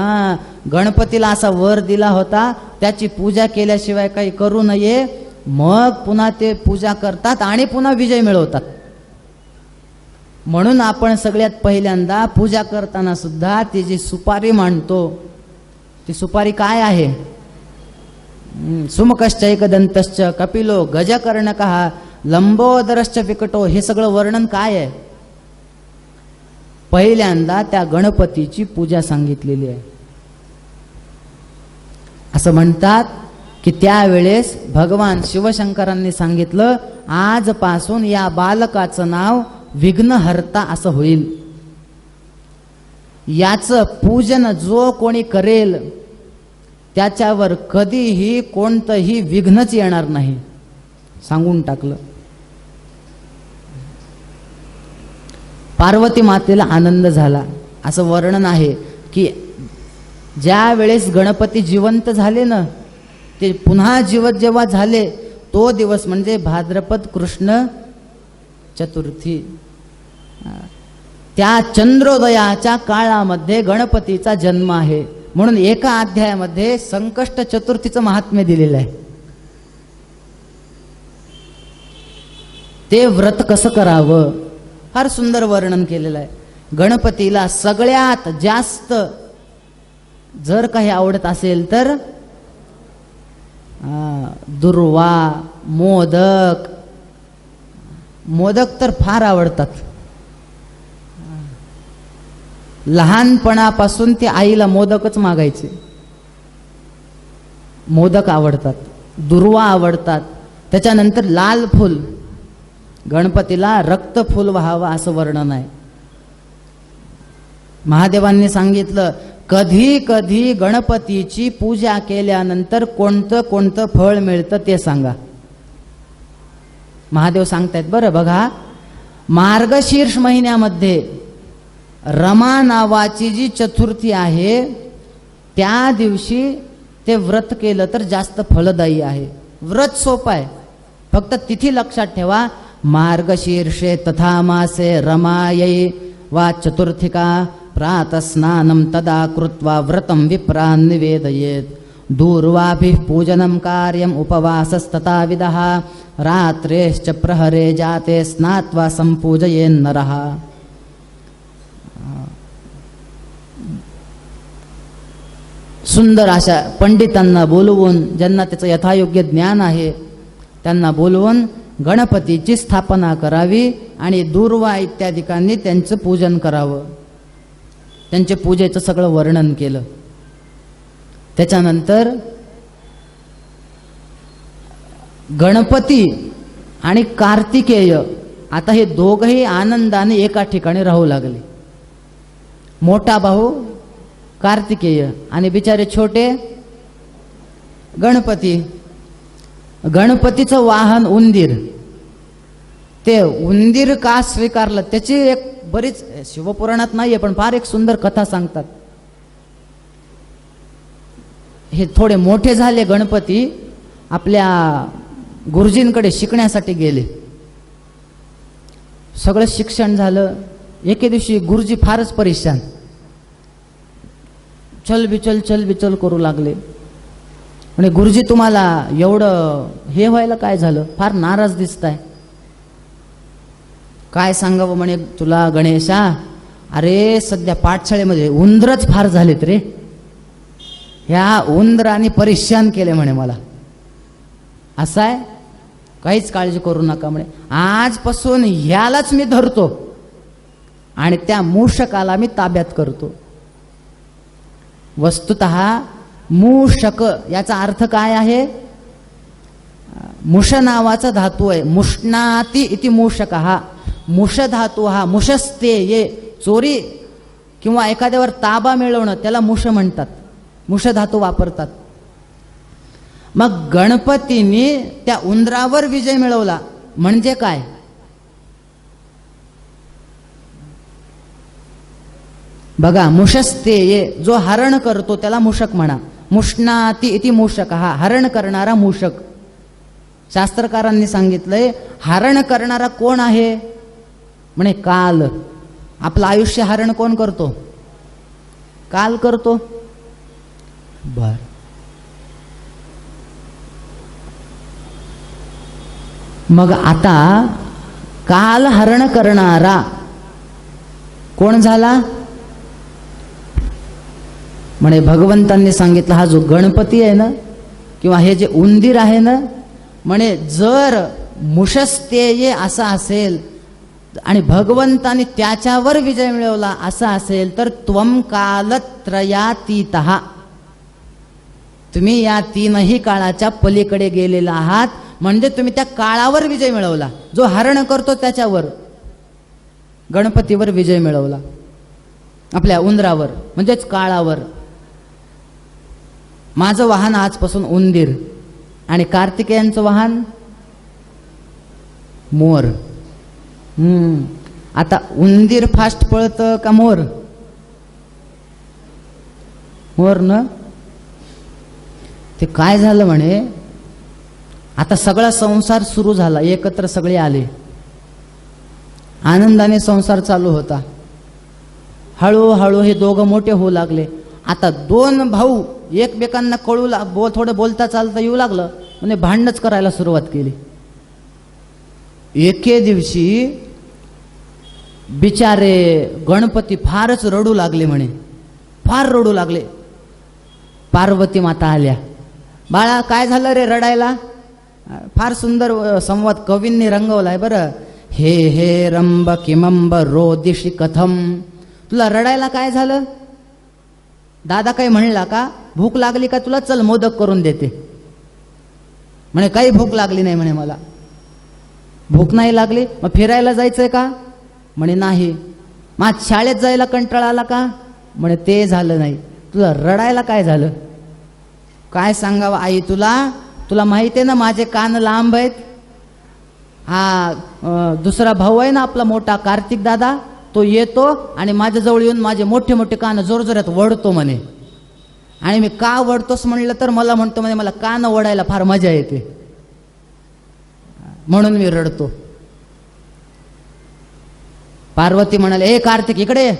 गणपतीला असा वर दिला होता, त्याची पूजा केल्याशिवाय काही करू नये. मग पुन्हा ते पूजा करतात आणि पुन्हा विजय मिळवतात. म्हणून आपण सगळ्यात पहिल्यांदा पूजा करताना सुद्धा ती जी सुपारी मांडतो, ती सुपारी काय आहे? सुमुखश्च एकदंतश्च कपिलो गजकर्णकः लंबोदरश्च विकटो, हे सगळं वर्णन काय आहे? पहिल्यांदा त्या गणपतीची पूजा सांगितलेली आहे. असं म्हणतात की त्यावेळेस भगवान शिवशंकरांनी सांगितलं, आजपासून या बालकाचं नाव विघ्नहर्ता असं होईल. याचं पूजन जो कोणी करेल त्याच्यावर कधीही कोणतंही विघ्नच येणार नाही, सांगून टाकलं. पार्वती मातेला आनंद झाला. असं वर्णन आहे की ज्या वेळेस गणपती जिवंत झाले ना, ते पुन्हा जिवंत जेव्हा झाले तो दिवस म्हणजे भाद्रपद कृष्ण चतुर्थी. त्या चंद्रोदयाच्या काळामध्ये गणपतीचा जन्म आहे. म्हणून एका अध्यायामध्ये संकष्ट चतुर्थीचं महात्म्य दिलेलं आहे. ते व्रत कसं करावं फार सुंदर वर्णन केलेलं आहे. गणपतीला सगळ्यात जास्त जर काही आवडत असेल तर दुर्वा, मोदक तर फार आवडतात. लहानपणापासून ते आईला मोदकच मागायचे. मोदक आवडतात, दुर्वा आवडतात. त्याच्यानंतर लाल फूल, गणपतीला रक्त फूल व्हावं असं वर्णन आहे. महादेवांनी सांगितलं, कधी कधी गणपतीची पूजा केल्यानंतर कोणतं कोणतं फळ मिळतं ते सांगा. महादेव सांगतायत बरं बघा. मार्गशीर्ष महिन्यामध्ये रमा नावाची जी चतुर्थी आहे त्या दिवशी ते व्रत केलं तर जास्त फलदायी आहे. व्रत सोपं आहे, फक्त तिथी लक्षात ठेवा. मार्गशीर्षे तथा मासे रमायै वा चतुर्थिका प्रातस्नानं तदा कृत्वा व्रतं विप्रान् निवेदयेत्. दूर्वाभिः पूजनं कार्यम् उपवासस्तथा विदः रात्रेश्च प्रहरे जाते स्नात्वा संपूजयेन्नरः. सुंदर अशा पंडितांना बोलवून, ज्यांना त्याचं यथायोग्य ज्ञान आहे त्यांना बोलवून गणपतीची स्थापना करावी आणि दूर्वा इत्यादिकांनी त्यांचं पूजन करावं. त्यांच्या पूजेचं सगळं वर्णन केलं. त्याच्यानंतर गणपती आणि कार्तिकेय आता हे दोघंही आनंदाने एका ठिकाणी राहू लागले. मोठा भाऊ कार्तिकेय आणि बिचारे छोटे गणपती. गणपतीचं वाहन उंदीर. ते उंदीर का स्वीकारलं त्याची एक बरीच शिवपुराणात नाहीये, पण फार एक सुंदर कथा सांगतात. हे थोडे मोठे झाले गणपती, आपल्या गुरुजींकडे शिकण्यासाठी गेले. सगळं शिक्षण झालं. एके दिवशी गुरुजी फारच परेशान, चल बिचल करू लागले. म्हणजे गुरुजी तुम्हाला एवढं हे व्हायला काय झालं, फार नाराज दिसताय. काय सांगावं म्हणे तुला गणेशा, अरे सध्या पाठशाळेमध्ये उंदरच फार झालेत रे, ह्या उंदराने परेशान केले म्हणे मला. असं आहे, काहीच काळजी करू नका म्हणे. आजपासून ह्यालाच मी धरतो आणि त्या मूषकाला मी ताब्यात करतो. वस्तुतः मूषक याचा अर्थ काय आहे? मुष नावाचा धातू आहे. मुष्णाती इति मूषक. हा मुष धातू, हा मुषस्ते ये चोरी किंवा एखाद्यावर ताबा मिळवणं त्याला मुष म्हणतात. मुष धातू वापरतात. मग गणपतीने त्या उंदरावर विजय मिळवला म्हणजे काय? बघा, मुषस्तेये, जो हरण करतो त्याला मूषक म्हणा. मुष्णाती इति मूषक, हा हरण करणारा मूषक. शास्त्रकारांनी सांगितलंय हरण करणारा कोण आहे म्हणे काल. आपलं आयुष्य हरण कोण करतो? काल करतो. बर, मग आता काल हरण करणारा कोण झाला म्हणे? भगवंतांनी सांगितलं हा जो गणपती आहे ना, किंवा हे जे उंदीर आहे ना, म्हणे जर मुषस्तेये असा असेल आणि भगवंताने त्याच्यावर विजय मिळवला असा असेल तर त्वम कालत्रयातीतः, तुम्ही या तीनही काळाच्या पलीकडे गेलेला आहात. म्हणजे तुम्ही त्या काळावर विजय मिळवला. जो हरण करतो त्याच्यावर, गणपतीवर विजय मिळवला, आपल्या उंदरावर म्हणजेच काळावर. माझं वाहन आजपासून उंदीर आणि कार्तिकेयांचं वाहन मोर. आता उंदीर फास्ट पळतं का मोर? मोर न. ते काय झालं म्हणे, आता सगळा संसार सुरू झाला, एकत्र सगळे आले, आनंदाने संसार चालू होता. हळूहळू हे दोघं मोठे होऊ लागले. आता दोन भाऊ एकमेकांना थोडं बोलता चालता येऊ लागलं, म्हणजे भांडणच करायला सुरुवात केली. एके दिवशी बिचारे गणपती फारच रडू लागले म्हणे, फार रडू लागले. पार्वती माता आल्या, बाळा काय झालं रे रडायला? फार सुंदर संवाद कवींनी रंगवलाय बरं. हे हे रंब किमंब रोदिशी कथम, तुला रडायला काय झालं? दादा काही म्हणला का? भूक लागली का तुला? चल मोदक करून देते. म्हणे काही भूक लागली नाही म्हणे मला. भूक नाही लागली? मग फिरायला जायचंय का? म्हणे नाही. मग शाळेत जायला कंटाळा आला का? म्हणे ते झालं नाही. तुला रडायला काय झालं? काय सांगावं आई तुला? तुला माहिती आहे ना माझे कान लांब आहेत. हा दुसरा भाऊ आहे ना आपला मोठा कार्तिक दादा, तो येतो आणि माझ्याजवळ येऊन माझे मोठे मोठे कान जोरजोरात वडतो म्हणे. आणि मी का वडतोस म्हणलं तर मला म्हणतो म्हणे मला कान वडायला फार मजा येते, म्हणून मी रडतो. पार्वती म्हणाले, ए कार्तिक इकडे ये.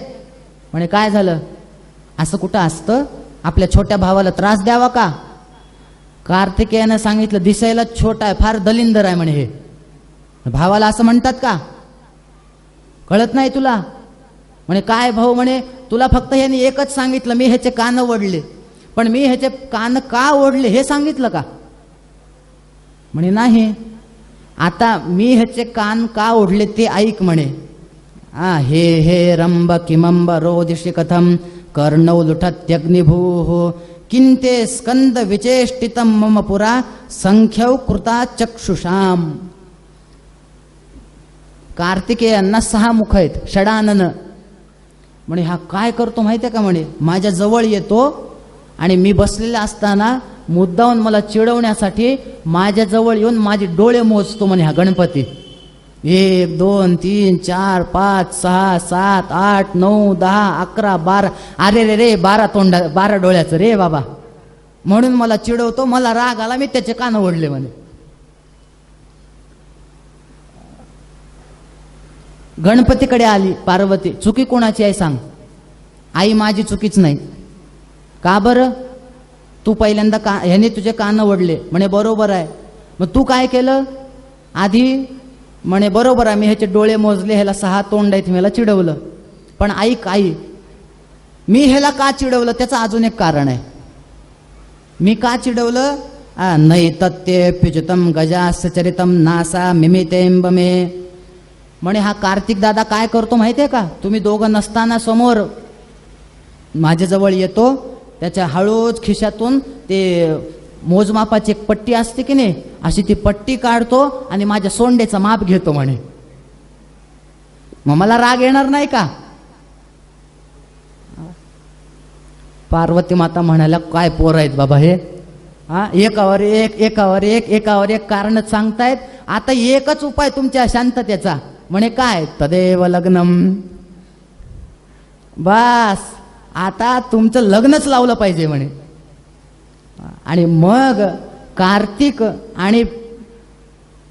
म्हणे काय झालं? असं कुठं असतं? आपल्या छोट्या भावाला त्रास द्यावा का? कार्तिकेयानं सांगितलं दिसायला छोटा आहे, फार दलिंदर आहे म्हणे. हे भावाला असं म्हणतात का? कळत नाही तुला? म्हणे काय भाऊ? म्हणे तुला फक्त ह्याने एकच सांगितलं मी ह्याचे कान ओढले, पण मी ह्याचे कान का ओढले हे सांगितलं का? म्हणे नाही. आता मी ह्याचे कान का ओढले ते ऐक म्हणे. हे हे रंब किमंब रोदिषि कथम कर्णौ लुठत्यग्निभूः किंते स्कंद विचेष्टितम मम पुरा संख्यौ कृता चक्षुषाम. कार्तिकेयांना 6 मुख आहेत, षडानन. म्हणे हा काय करतो माहितीये का? म्हणे माझ्या जवळ येतो आणि मी बसलेला असताना मुद्दाहून मला चिडवण्यासाठी माझ्या जवळ येऊन माझे डोळे मोजतो म्हणे हा गणपती. 1 2 3 4 5 6 7 8 9 10 11 12. अरे रे रे 12 डोळ्याचं रे बाबा, म्हणून मला चिडवतो. मला राग आला, मी त्याचे कान ओढले म्हणे. गणपतीकडे आली पार्वती. चुकी कोणाची आहे सांग? आई माझी चुकीच नाही. का बरं? तू पहिल्यांदा ह्याने तुझे कान ओढले. म्हणे बरोबर आहे. मग तू काय केलं आधी? म्हणे बरोबर आहे, मी ह्याचे डोळे मोजले, ह्याला 6 तोंड आहेत, ह्याला चिडवलं. पण ऐक आई, मी ह्याला का चिडवलं त्याचं अजून एक कारण आहे. मी का चिडवलं? नाही तत्ते पिचुतम गजास्य चरितम नासा मिमितेंब मे. म्हणे हा कार्तिक दादा काय करतो माहितीये का? तुम्ही दोघं नसताना समोर माझ्याजवळ येतो, त्याच्या हळूच खिशातून ते मोजमापाची एक पट्टी असते की नाही, अशी ती पट्टी काढतो आणि माझ्या सोंडेचं माप घेतो म्हणे. मग मला राग येणार नाही का? पार्वती माता म्हणाल्या काय पोर आहेत बाबा हे. एकावर एक कारण सांगतायत. आता एकच उपाय तुमच्या शांततेचा. म्हणे काय? तदेव लग्नम. बस आता तुमचं लग्नच लावलं पाहिजे म्हणे. आणि मग कार्तिक आणि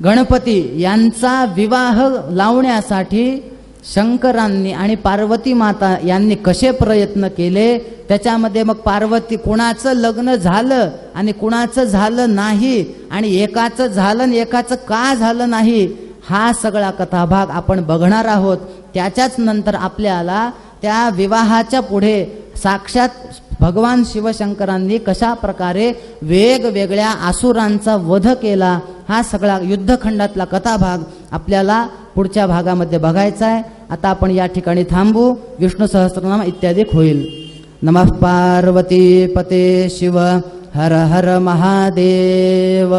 गणपती यांचा विवाह लावण्यासाठी शंकरांनी आणि पार्वती माता यांनी कसे प्रयत्न केले, त्याच्यामध्ये मग पार्वती कुणाचं लग्न झालं आणि कुणाचं झालं नाही, आणि एकाचं झालं आणि एकाचं का झालं नाही, हा सगळा कथाभाग आपण बघणार आहोत. त्याच्याच नंतर आपल्याला त्या विवाहाच्या पुढे साक्षात भगवान शिवशंकरांनी कशा प्रकारे वेगवेगळ्या असुरांचा वध केला, हा सगळा युद्धखंडातला कथाभाग आपल्याला पुढच्या भागामध्ये बघायचा आहे. आता आपण या ठिकाणी थांबू. विष्णू सहस्त्रनाम इत्यादी होईल. नमः पार्वती पते शिव हर हर महादेव.